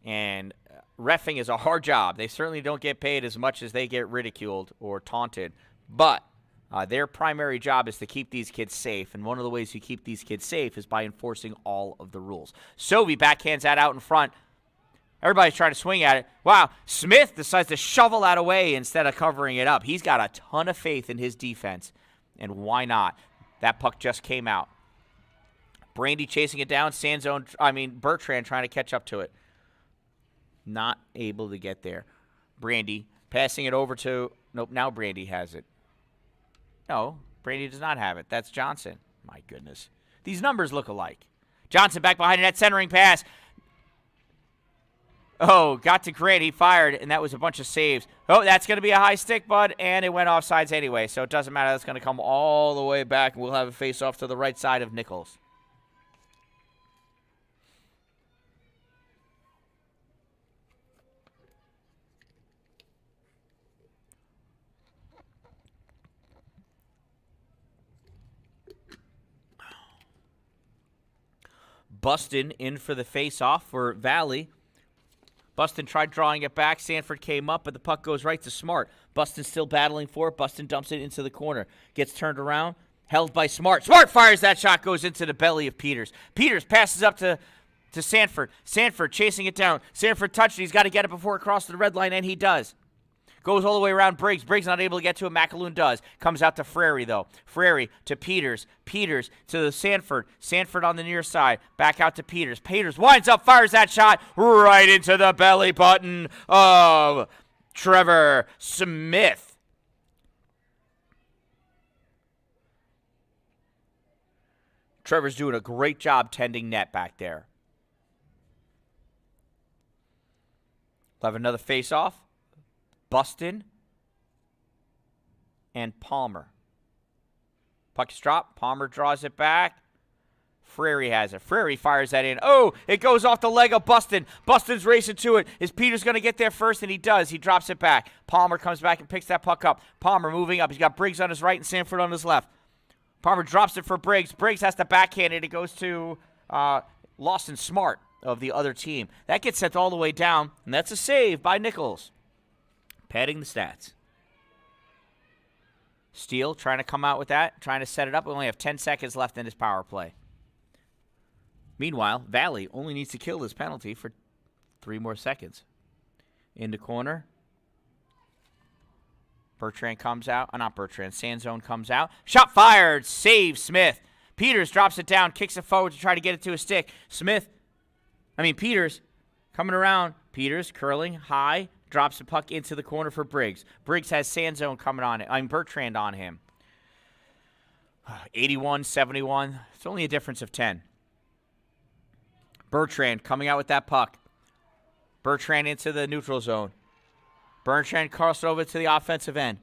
and reffing is a hard job. They certainly don't get paid as much as they get ridiculed or taunted, but their primary job is to keep these kids safe, and one of the ways you keep these kids safe is by enforcing all of the rules. Sovey backhands that out in front. Everybody's trying to swing at it. Wow, Smith decides to shovel that away instead of covering it up. He's got a ton of faith in his defense, and why not? That puck just came out. Brandy chasing it down. Bertrand trying to catch up to it. Not able to get there. Brandy passing it over to... Nope, now Brandy has it. No, Brandy does not have it. That's Johnson. My goodness. These numbers look alike. Johnson back behind that centering pass. Oh, got to Grant. He fired, and that was a bunch of saves. Oh, that's going to be a high stick, bud, and it went offsides anyway, so it doesn't matter. That's going to come all the way back, and we'll have a face-off to the right side of Nichols. Buston in for the face-off for Valley. Buston tried drawing it back. Sanford came up, but the puck goes right to Smart. Buston still battling for it. Buston dumps it into the corner. Gets turned around. Held by Smart. Smart fires that shot. Goes into the belly of Peters. Peters passes up to Sanford. Sanford chasing it down. Sanford touched it. He's got to get it before it crosses the red line, and he does. Goes all the way around Briggs. Briggs not able to get to it. McAloon does. Comes out to Frary, though. Frary to Peters. Peters to the Sanford. Sanford on the near side. Back out to Peters. Peters winds up, fires that shot right into the belly button of Trevor Smith. Trevor's doing a great job tending net back there. We'll have another face-off. Buston and Palmer. Puck is dropped. Palmer draws it back. Frary has it. Frary fires that in. Oh, it goes off the leg of Buston. Buston's racing to it. Is Peters going to get there first? And he does. He drops it back. Palmer comes back and picks that puck up. Palmer moving up. He's got Briggs on his right and Sanford on his left. Palmer drops it for Briggs. Briggs has to backhand it. It goes to Lawson Smart of the other team. That gets sent all the way down, and that's a save by Nichols. Padding the stats. Steele trying to come out with that, trying to set it up. We only have 10 seconds left in his power play. Meanwhile, Valley only needs to kill this penalty for 3 more seconds. In the corner. Bertrand comes out. Not Bertrand. Sanzone comes out. Shot fired. Save Smith. Peters drops it down, kicks it forward to try to get it to a stick. Peters coming around. Peters curling high, drops the puck into the corner for Briggs. Briggs has Sanzone coming on it. Bertrand on him. 81-71. It's only a difference of 10. Bertrand coming out with that puck. Bertrand into the neutral zone. Bertrand crosses over to the offensive end.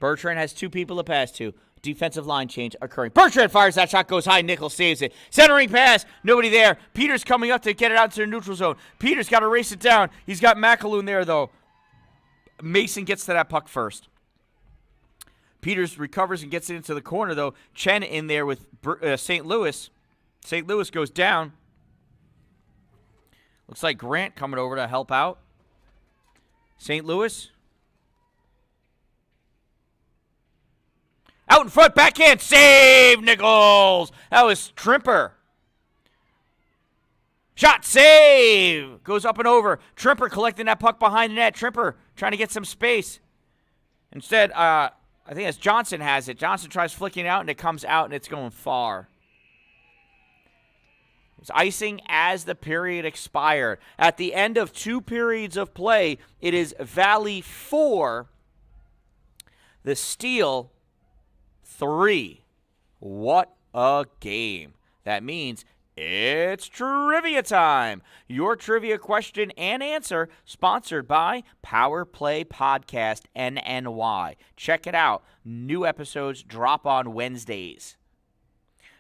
Bertrand has two people to pass to. Defensive line change occurring. Bertrand fires that shot, goes high. Nichols saves it. Centering pass, nobody there. Peters coming up to get it out to the neutral zone. Peters got to race it down. He's got McAloon there, though. Mason gets to that puck first. Peters recovers and gets it into the corner, though. Chen in there with St. Louis. St. Louis goes down. Looks like Grant coming over to help out. St. Louis. Out in front, backhand, save, Nichols. That was Trimper. Shot, save. Goes up and over. Trimper collecting that puck behind the net. Trimper trying to get some space. Instead, I think it's Johnson has it. Johnson tries flicking it out, and it comes out, and it's going far. It's icing as the period expired. At the end of 2 periods of play, it is Valley 4, the Steel 3. What a game. That means it's trivia time. Your trivia question and answer sponsored by Power Play Podcast NNY. Check it out. New episodes drop on Wednesdays.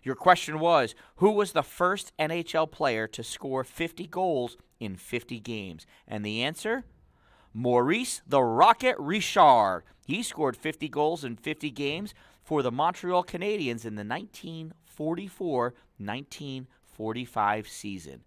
Your question was, who was the first NHL player to score 50 goals in 50 games? And the answer? Maurice the Rocket Richard. He scored 50 goals in 50 games for the Montreal Canadiens in the 1944-1945 season.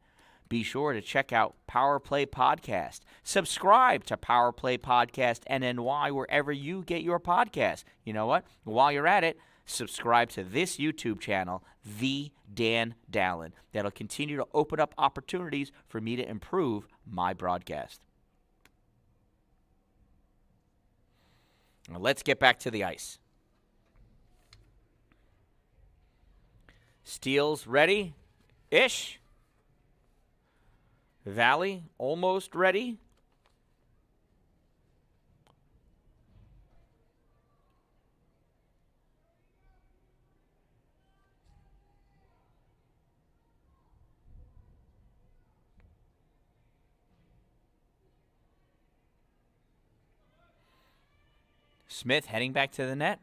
Be sure to check out Power Play Podcast. Subscribe to Power Play Podcast NNY wherever you get your podcast. You know what? While you're at it, subscribe to this YouTube channel, The Dan Dallin. That'll continue to open up opportunities for me to improve my broadcast. Now let's get back to the ice. Steel's ready-ish. Valley almost ready. Smith heading back to the net.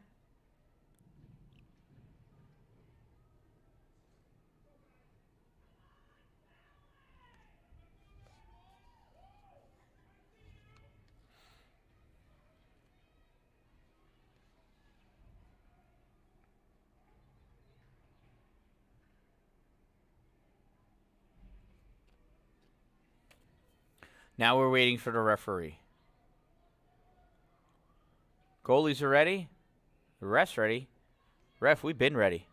Now we're waiting for the referee. Goalies are ready. The ref's ready. Ref, we've been ready.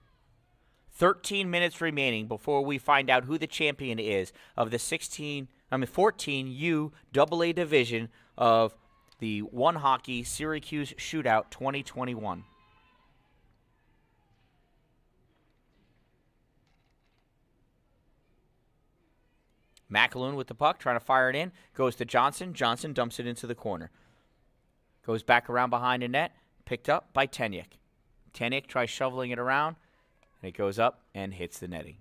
13 minutes remaining before we find out who the champion is of the 14U AA division of the OneHockey Syracuse Shootout 2021. McAloon with the puck, trying to fire it in. Goes to Johnson. Johnson dumps it into the corner. Goes back around behind the net. Picked up by Tenyuk. Tenyuk tries shoveling it around. And it goes up and hits the netting.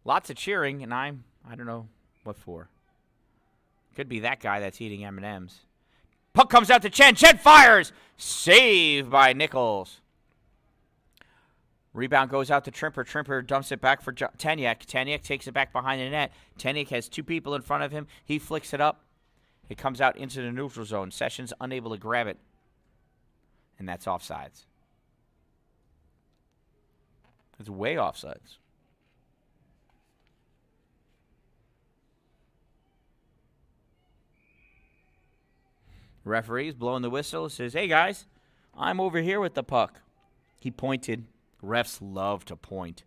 Lots of cheering, and I don't know what for. Could be that guy that's eating M&Ms. Puck comes out to Chen. Chen fires. Save by Nichols. Rebound goes out to Trimper. Trimper dumps it back for Tenyuk. Tenyuk takes it back behind the net. Tenyuk has two people in front of him. He flicks it up. It comes out into the neutral zone. Sessions unable to grab it. And that's offsides. It's way offsides. Referee's blowing the whistle. Says, hey, guys, I'm over here with the puck. He pointed. Refs love to point.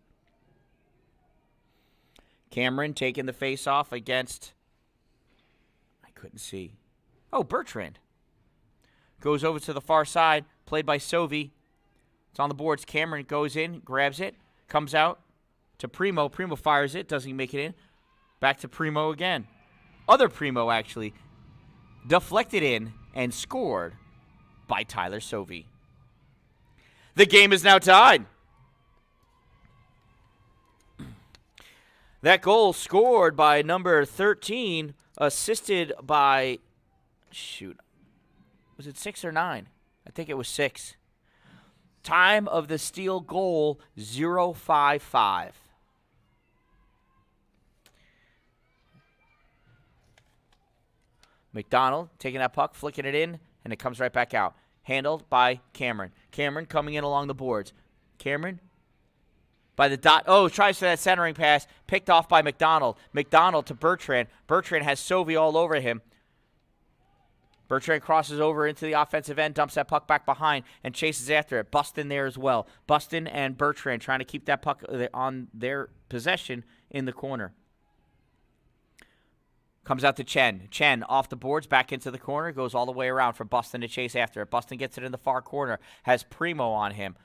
Cameron taking the face-off against couldn't see. Oh, Bertrand. Goes over to the far side, played by Sovi. It's on the boards. Cameron goes in, grabs it, comes out to Primo. Primo fires it, doesn't make it in. Back to Primo again. Other Primo, actually. Deflected in and scored by Tyler Sovi. The game is now tied. That goal scored by number 13, assisted by, was it 6 or 9? I think it was 6. Time of the steal goal, 0.55. McDonald taking that puck, flicking it in, and it comes right back out. Handled by Cameron. Cameron coming in along the boards. Cameron by the dot. Oh, tries for that centering pass. Picked off by McDonald. McDonald to Bertrand. Bertrand has Sovi all over him. Bertrand crosses over into the offensive end, dumps that puck back behind, and chases after it. Bustin there as well. Bustin and Bertrand trying to keep that puck on their possession in the corner. Comes out to Chen. Chen off the boards, back into the corner, goes all the way around for Bustin to chase after it. Bustin gets it in the far corner, has Primo on him.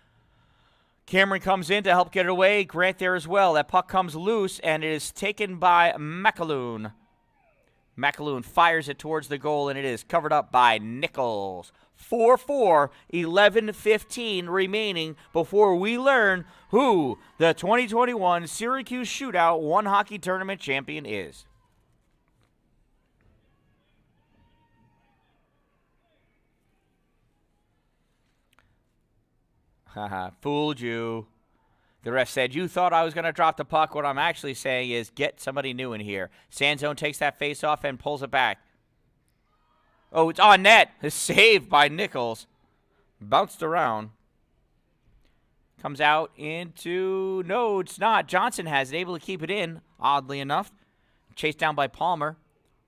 Cameron comes in to help get it away. Grant there as well. That puck comes loose, and it is taken by McAloon. McAloon fires it towards the goal, and it is covered up by Nichols. 4-4, 11:15 remaining before we learn who the 2021 Syracuse Shootout OneHockey Tournament champion is. Haha, fooled you. The ref said, you thought I was going to drop the puck. What I'm actually saying is get somebody new in here. Sanzone takes that face off and pulls it back. Oh, it's on net. It's saved by Nichols. Bounced around. Comes out into... No, it's not. Johnson has it, able to keep it in, oddly enough. Chased down by Palmer.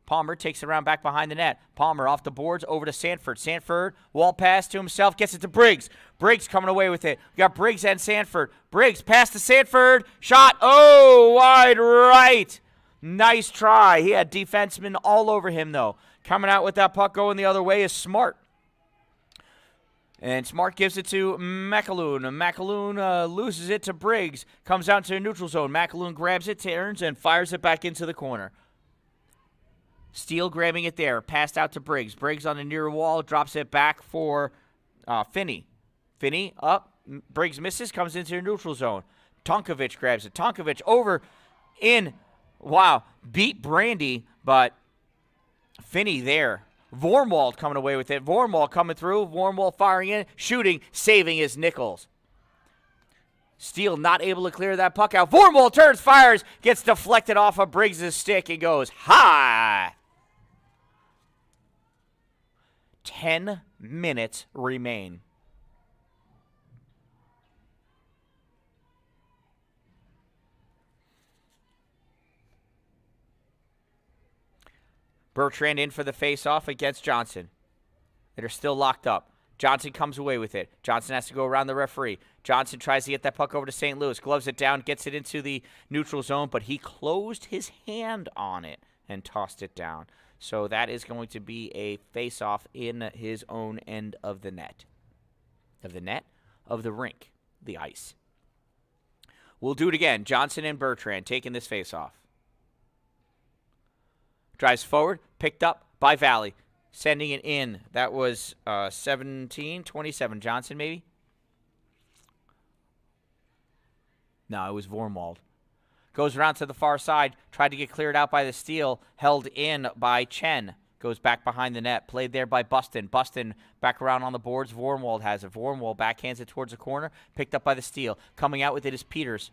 Palmer takes it around back behind the net. Palmer off the boards over to Sanford. Sanford, wall pass to himself, gets it to Briggs. Briggs coming away with it. We got Briggs and Sanford. Briggs pass to Sanford. Shot. Oh, wide right. Nice try. He had defensemen all over him, though. Coming out with that puck going the other way is Smart. And Smart gives it to McAloon. McAloon loses it to Briggs. Comes out to the neutral zone. McAloon grabs it, turns, and fires it back into the corner. Steele grabbing it there. Passed out to Briggs. Briggs on the near wall. Drops it back for Finney. Finney up. Briggs misses. Comes into the neutral zone. Tonkovic grabs it. Tonkovic over in. Wow. Beat Brandy, but Finney there. Vormwald coming away with it. Vormwald coming through. Vormwald firing in. Shooting. Saving is Nichols. Steele not able to clear that puck out. Vormwald turns, fires, gets deflected off of Briggs' stick and goes high. 10 minutes remain. Bertrand in for the face-off against Johnson. They're still locked up. Johnson comes away with it. Johnson has to go around the referee. Johnson tries to get that puck over to St. Louis. Gloves it down, gets it into the neutral zone, but he closed his hand on it and tossed it down. So that is going to be a face-off in his own end of the net. Of the net? Of the rink. The ice. We'll do it again. Johnson and Bertrand taking this face-off. Drives forward, picked up by Valley. Sending it in. That was 17-27. Johnson, maybe? No, it was Vormwald. Goes around to the far side. Tried to get cleared out by the steal. Held in by Chen. Goes back behind the net. Played there by Bustin. Bustin back around on the boards. Vormwald has it. Vormwald backhands it towards the corner. Picked up by the steal. Coming out with it is Peters.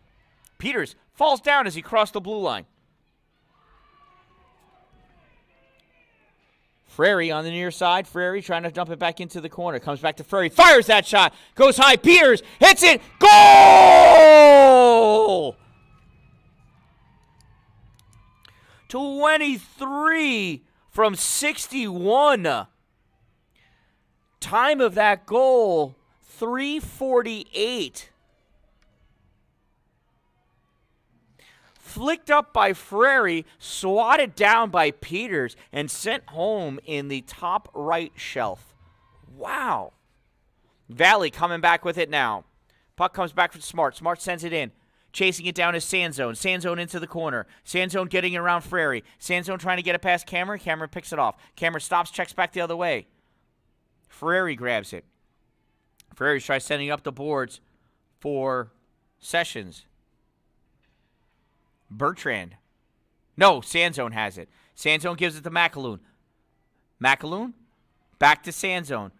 Peters falls down as he crossed the blue line. Frary on the near side. Frary trying to dump it back into the corner. Comes back to Frary. Fires that shot. Goes high. Peters hits it. Goal! 23 from 61. Time of that goal, 3:48. flicked up by Frary, swatted down by Peters, and sent home in the top right shelf. Wow. Valley coming back with it now. Puck comes back from Smart. Smart sends it in. Chasing it down is Sanzone. Sanzone into the corner. Sanzone getting it around Frary. Sanzone trying to get it past Cameron. Cameron picks it off. Cameron stops, checks back the other way. Frary grabs it. Frary tries sending up the boards for Sessions. Bertrand. No, Sanzone has it. Sanzone gives it to McAloon. McAloon back to Sanzone.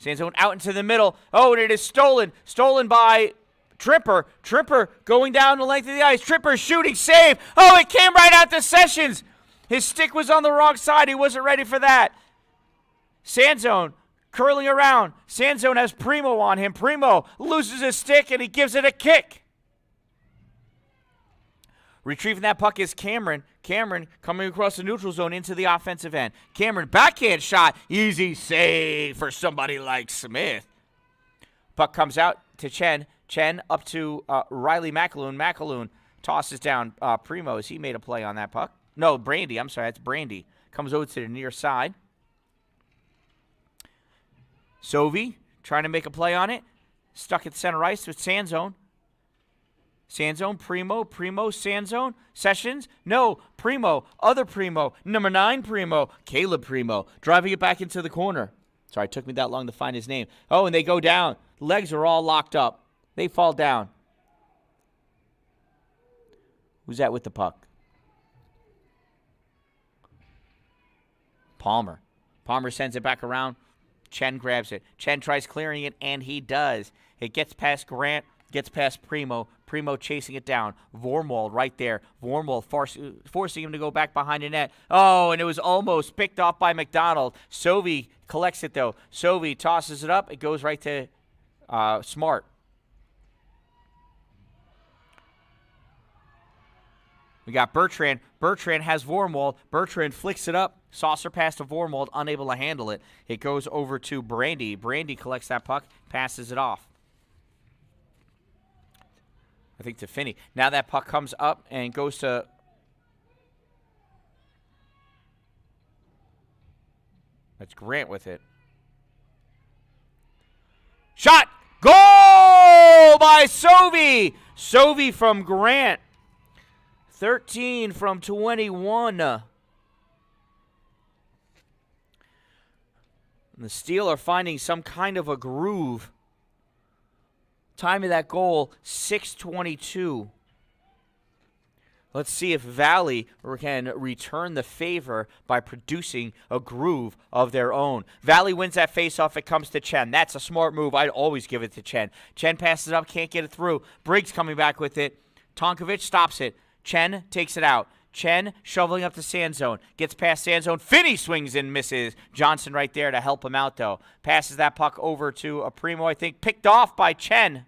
Sanzone out into the middle. Oh, and it is stolen. Stolen by Tripper. Tripper going down the length of the ice. Tripper shooting, save. Oh, it came right out to Sessions. His stick was on the wrong side. He wasn't ready for that. Sanzone curling around. Sanzone has Primo on him. Primo loses his stick, and he gives it a kick. Retrieving that puck is Cameron. Cameron coming across the neutral zone into the offensive end. Cameron, backhand shot. Easy save for somebody like Smith. Puck comes out to Chen. Chen up to Riley McAloon. McAloon tosses down Primoz. He made a play on that puck. No, Brandy. I'm sorry, that's Brandy. Comes over to the near side. Sovey trying to make a play on it. Stuck at center ice with Sanzone. Sanzone, Primo, Sanzone, Sessions, no, Primo, other Primo, number 9 Primo, Caleb Primo, driving it back into the corner. Sorry, it took me that long to find his name. Oh, and they go down. Legs are all locked up. They fall down. Who's that with the puck? Palmer. Palmer sends it back around. Chen grabs it. Chen tries clearing it, and he does. It gets past Grant. Gets past Primo. Primo chasing it down. Vormold right there. Vormold forcing him to go back behind the net. Oh, and it was almost picked off by McDonald. Sovey collects it, though. Sovey tosses it up. It goes right to Smart. We got Bertrand. Bertrand has Vormold. Bertrand flicks it up. Saucer pass to Vormold. Unable to handle it. It goes over to Brandy. Brandy collects that puck. Passes it off. I think to Finney. Now that puck comes up and goes to that's Grant with it. Shot! Goal by Sovey! Sovey from Grant. 13 from 21. And the Steel are finding some kind of a groove. Time of that goal, 6:22. Let's see if Valley can return the favor by producing a groove of their own. Valley wins that faceoff. It comes to Chen. That's a smart move. I'd always give it to Chen. Chen passes it up, can't get it through. Briggs coming back with it. Tonkovic stops it. Chen takes it out. Chen shoveling up the sand zone. Gets past sand zone. Finney swings and misses. Johnson right there to help him out, though. Passes that puck over to a Primo, I think. Picked off by Chen.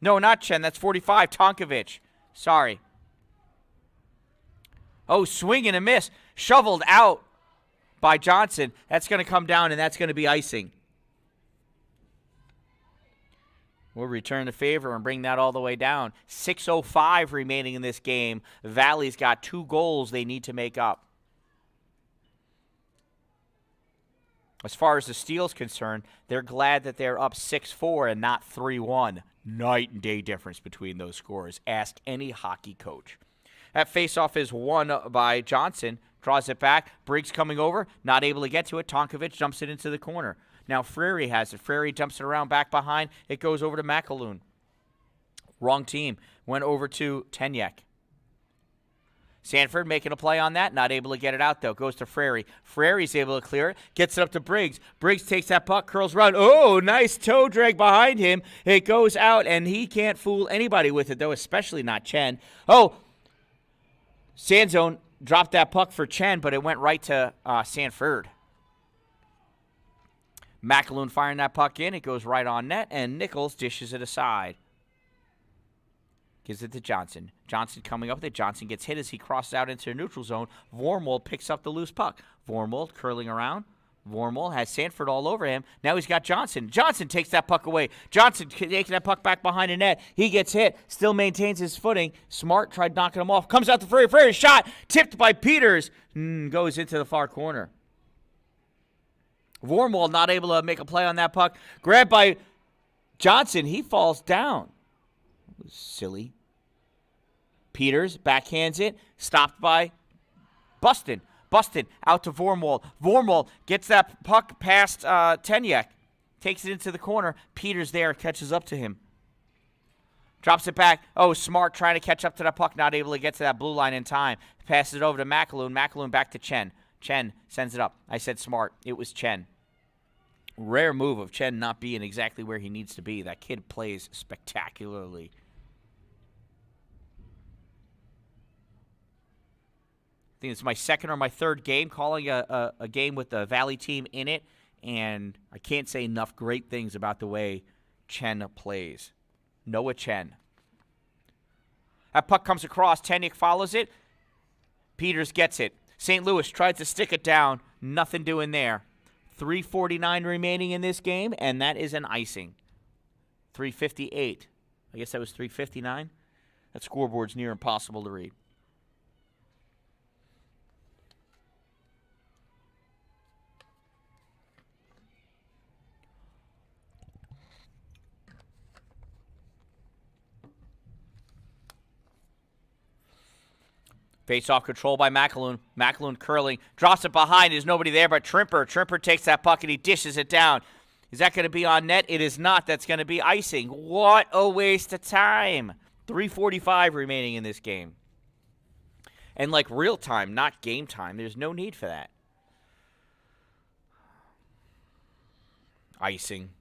No, not Chen. That's 45. Tonkovic. Sorry. Oh, swing and a miss. Shoveled out by Johnson. That's going to come down, and that's going to be icing. We'll return the favor and bring that all the way down. 6:05 remaining in this game. Valley's got 2 goals they need to make up. As far as the Steel's concerned, they're glad that they're up 6-4 and not 3-1. Night and day difference between those scores. Ask any hockey coach. That faceoff is won by Johnson. Draws it back. Briggs coming over. Not able to get to it. Tonkovic jumps it into the corner. Now Frary has it. Frary dumps it around back behind. It goes over to McAloon. Wrong team. Went over to Tenyek. Sanford making a play on that. Not able to get it out, though. Goes to Frary. Frary's able to clear it. Gets it up to Briggs. Briggs takes that puck. Curls around. Oh, nice toe drag behind him. It goes out, and he can't fool anybody with it, though, especially not Chen. Oh, Sanzone dropped that puck for Chen, but it went right to Sanford. McAloon firing that puck in. It goes right on net, and Nichols dishes it aside. Gives it to Johnson. Johnson coming up with it. Johnson gets hit as he crosses out into the neutral zone. Vormold picks up the loose puck. Vormold curling around. Vormel has Sanford all over him. Now he's got Johnson. Johnson takes that puck away. Johnson taking that puck back behind the net. He gets hit, still maintains his footing. Smart tried knocking him off. Comes out to Frary. Shot tipped by Peters. Goes into the far corner. Vormel not able to make a play on that puck. Grabbed by Johnson. He falls down. Silly. Peters backhands it. Stopped by Bustin out to Vormel. Vormel gets that puck past Tenyek. Takes it into the corner. Peters there, catches up to him. Drops it back. Oh, Smart trying to catch up to that puck. Not able to get to that blue line in time. Passes it over to McAloon. McAloon back to Chen. Chen sends it up. I said Smart. It was Chen. Rare move of Chen not being exactly where he needs to be. That kid plays spectacularly. I think it's my second or my third game calling a game with the Valley team in it, and I can't say enough great things about the way Chen plays. Noah Chen. That puck comes across. Tenyek follows it. Peters gets it. St. Louis tries to stick it down. Nothing doing there. 3:49 remaining in this game, and that is an icing. 3:58. I guess that was 3:59. That scoreboard's near impossible to read. Face-off control by McAloon. McAloon curling. Drops it behind. There's nobody there but Trimper. Trimper takes that puck and he dishes it down. Is that going to be on net? It is not. That's going to be icing. What a waste of time. 3:45 remaining in this game. And like real time, not game time. There's no need for that. Icing.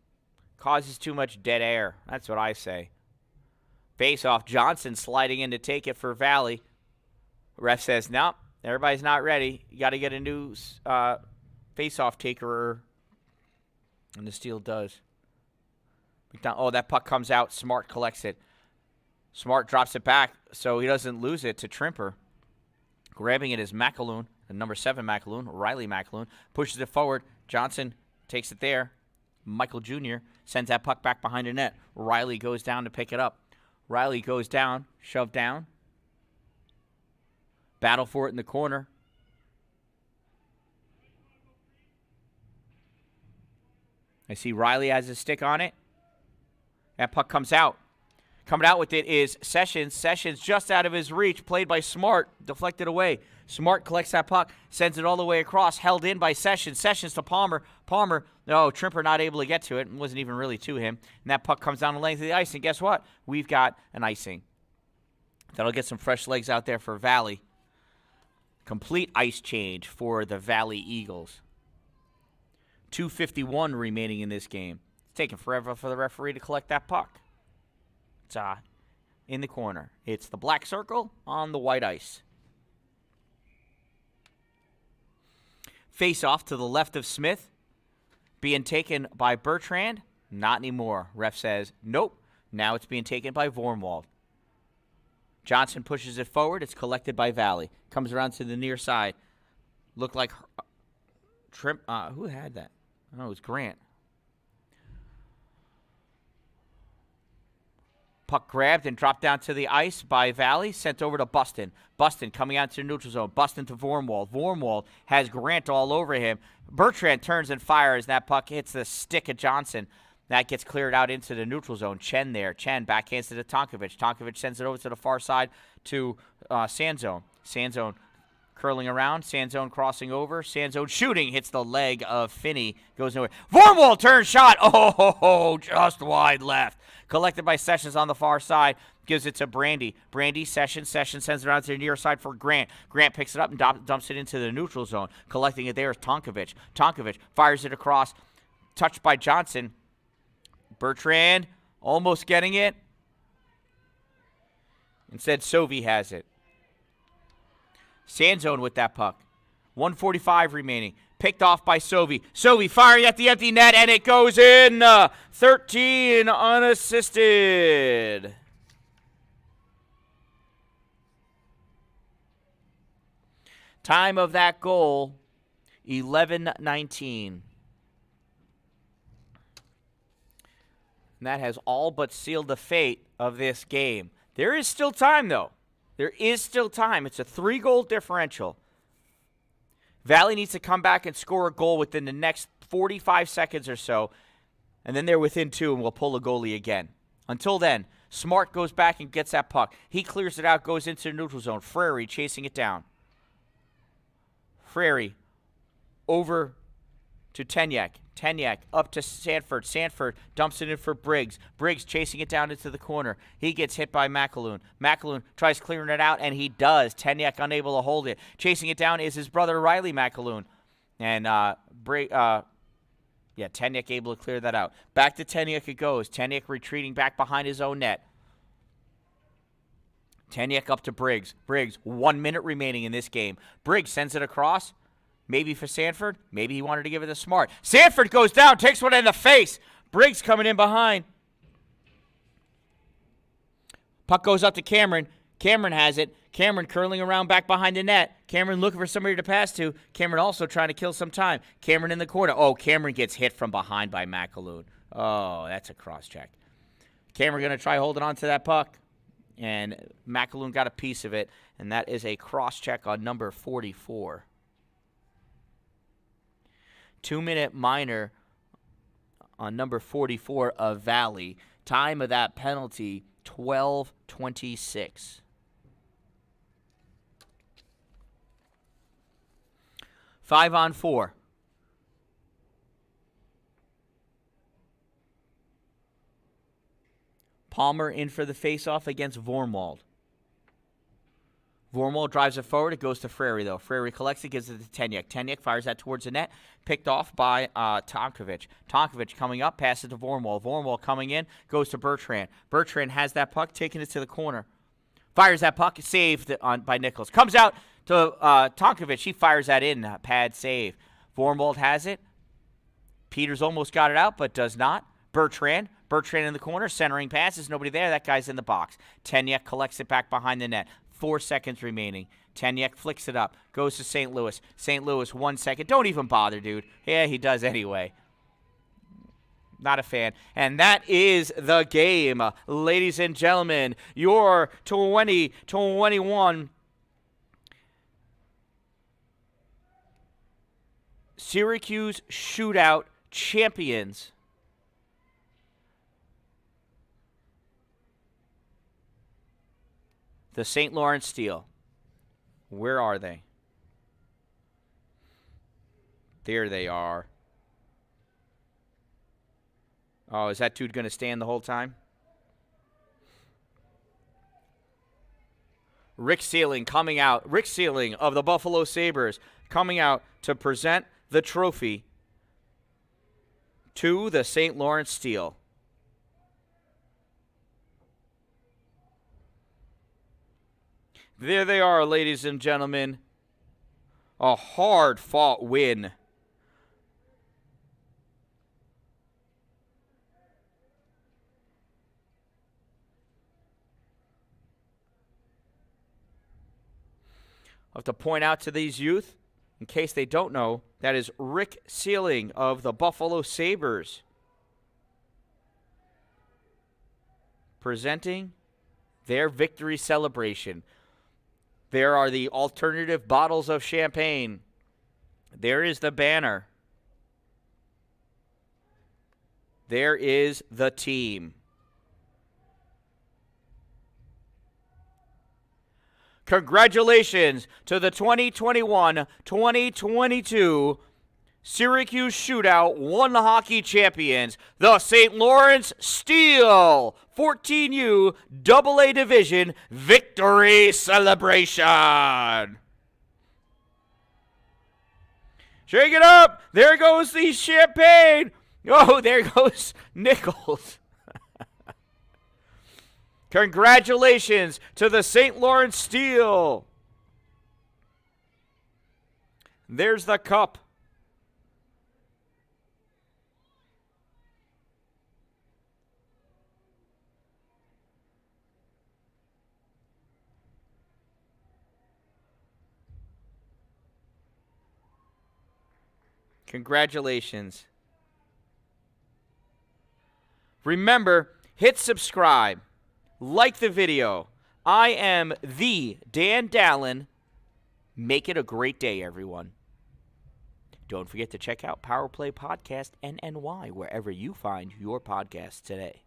Causes too much dead air. That's what I say. Face-off. Johnson sliding in to take it for Valley. Ref says, no, everybody's not ready. You got to get a new face-off taker. And the Steel does. Oh, that puck comes out. Smart collects it. Smart drops it back so he doesn't lose it to Trimper. Grabbing it is McAloon, the number 7 McAloon, Riley McAloon. Pushes it forward. Johnson takes it there. Michael Jr. sends that puck back behind the net. Riley goes down to pick it up. Riley goes down, shoved down. Battle for it in the corner. I see Riley has his stick on it. That puck comes out. Coming out with it is Sessions. Sessions just out of his reach. Played by Smart. Deflected away. Smart collects that puck. Sends it all the way across. Held in by Sessions. Sessions to Palmer. Palmer. No, Trimper not able to get to it. It wasn't even really to him. And that puck comes down the length of the ice. And guess what? We've got an icing. That'll get some fresh legs out there for Valley. Complete ice change for the Valley Eagles. 2:51 remaining in this game. It's taking forever for the referee to collect that puck. It's in the corner. It's the black circle on the white ice. Face off to the left of Smith. Being taken by Bertrand. Not anymore. Ref says, nope. Now it's being taken by Vormwald. Johnson pushes it forward. It's collected by Valley. Comes around to the near side. Looked like who had that? Oh, it was Grant. Puck grabbed and dropped down to the ice by Valley. Sent over to Bustin. Bustin coming out to the neutral zone. Bustin to Vormwald. Vormwald has Grant all over him. Bertrand turns and fires. That puck hits the stick of Johnson. That gets cleared out into the neutral zone. Chen there. Chen backhands it to Tonkovic. Tonkovic sends it over to the far side to Sanzone. Sanzone curling around. Sanzone crossing over. Sanzone shooting. Hits the leg of Finney. Goes nowhere. Vormwald turns shot. Oh, just wide left. Collected by Sessions on the far side. Gives it to Brandy. Brandy, Sessions. Sessions sends it around to the near side for Grant. Grant picks it up and dumps it into the neutral zone. Collecting it there is Tonkovic. Tonkovic fires it across. Touched by Johnson. Bertrand almost getting it. Instead, Sovey has it. Sanzone with that puck. 1:45 remaining. Picked off by Sovey. Sovey firing at the empty net, and it goes in. 13 unassisted. Time of that goal 11-19. And that has all but sealed the fate of this game. There is still time, though. There is still time. It's a 3-goal differential. Valley needs to come back and score a goal within the next 45 seconds or so, and then they're within 2, and we'll pull a goalie again. Until then, Smart goes back and gets that puck. He clears it out, goes into the neutral zone. Frary chasing it down. Frary over to Tenyak. Tenyak up to Sanford. Sanford dumps it in for Briggs. Briggs chasing it down into the corner. He gets hit by McAloon. McAloon tries clearing it out, and he does. Tenyak unable to hold it. Chasing it down is his brother Riley McAloon. And Tenyak able to clear that out. Back to Tenyak it goes. Tenyak retreating back behind his own net. Tenyak up to Briggs. Briggs, 1 minute remaining in this game. Briggs sends it across. Maybe for Sanford. Maybe he wanted to give it to Smart. Sanford goes down, takes one in the face. Briggs coming in behind. Puck goes up to Cameron. Cameron has it. Cameron curling around back behind the net. Cameron looking for somebody to pass to. Cameron also trying to kill some time. Cameron in the corner. Oh, Cameron gets hit from behind by McAloon. Oh, that's a cross-check. Cameron going to try holding on to that puck. And McAloon got a piece of it. And that is a cross-check on number 44. 2-minute minor on number 44 of Valley. Time of that penalty, 12:26. 5-on-4. Palmer in for the faceoff against Vormwald. Vormwald drives it forward. It goes to Frary, though. Frary collects it, gives it to Tenyak. Tenyak fires that towards the net. Picked off by Tonkovic. Tonkovic coming up, passes to Vormwald. Vormwald coming in, goes to Bertrand. Bertrand has that puck, taking it to the corner. Fires that puck, saved by Nichols. Comes out to Tonkovic. He fires that in, pad save. Vormwald has it. Peters almost got it out, but does not. Bertrand in the corner, centering passes. Nobody there. That guy's in the box. Tenyak collects it back behind the net. 4 seconds remaining. Tenyak flicks it up. Goes to St. Louis. St. Louis, 1 second. Don't even bother, dude. Yeah, he does anyway. Not a fan. And that is the game. Ladies and gentlemen, your 2021 Syracuse Shootout champions. The St. Lawrence Steel. Where are they? There they are. Oh, is that dude going to stand the whole time? Rick Sealing coming out. Rick Sealing of the Buffalo Sabres coming out to present the trophy to the St. Lawrence Steel. There they are, ladies and gentlemen. A hard-fought win. I have to point out to these youth, in case they don't know, that is Rick Sealing of the Buffalo Sabres presenting their victory celebration. There are the alternative bottles of champagne. There is the banner. There is the team. Congratulations to the 2021-2022 Syracuse Shootout OneHockey champions, the St. Lawrence Steel 14U AA Division victory celebration. Shake it up. There goes the champagne. Oh, there goes Nichols. Congratulations to the St. Lawrence Steel. There's the cup. Congratulations. Remember, hit subscribe. Like the video. I am the Dan Dallin. Make it a great day, everyone. Don't forget to check out Power Play Podcast NNY wherever you find your podcasts today.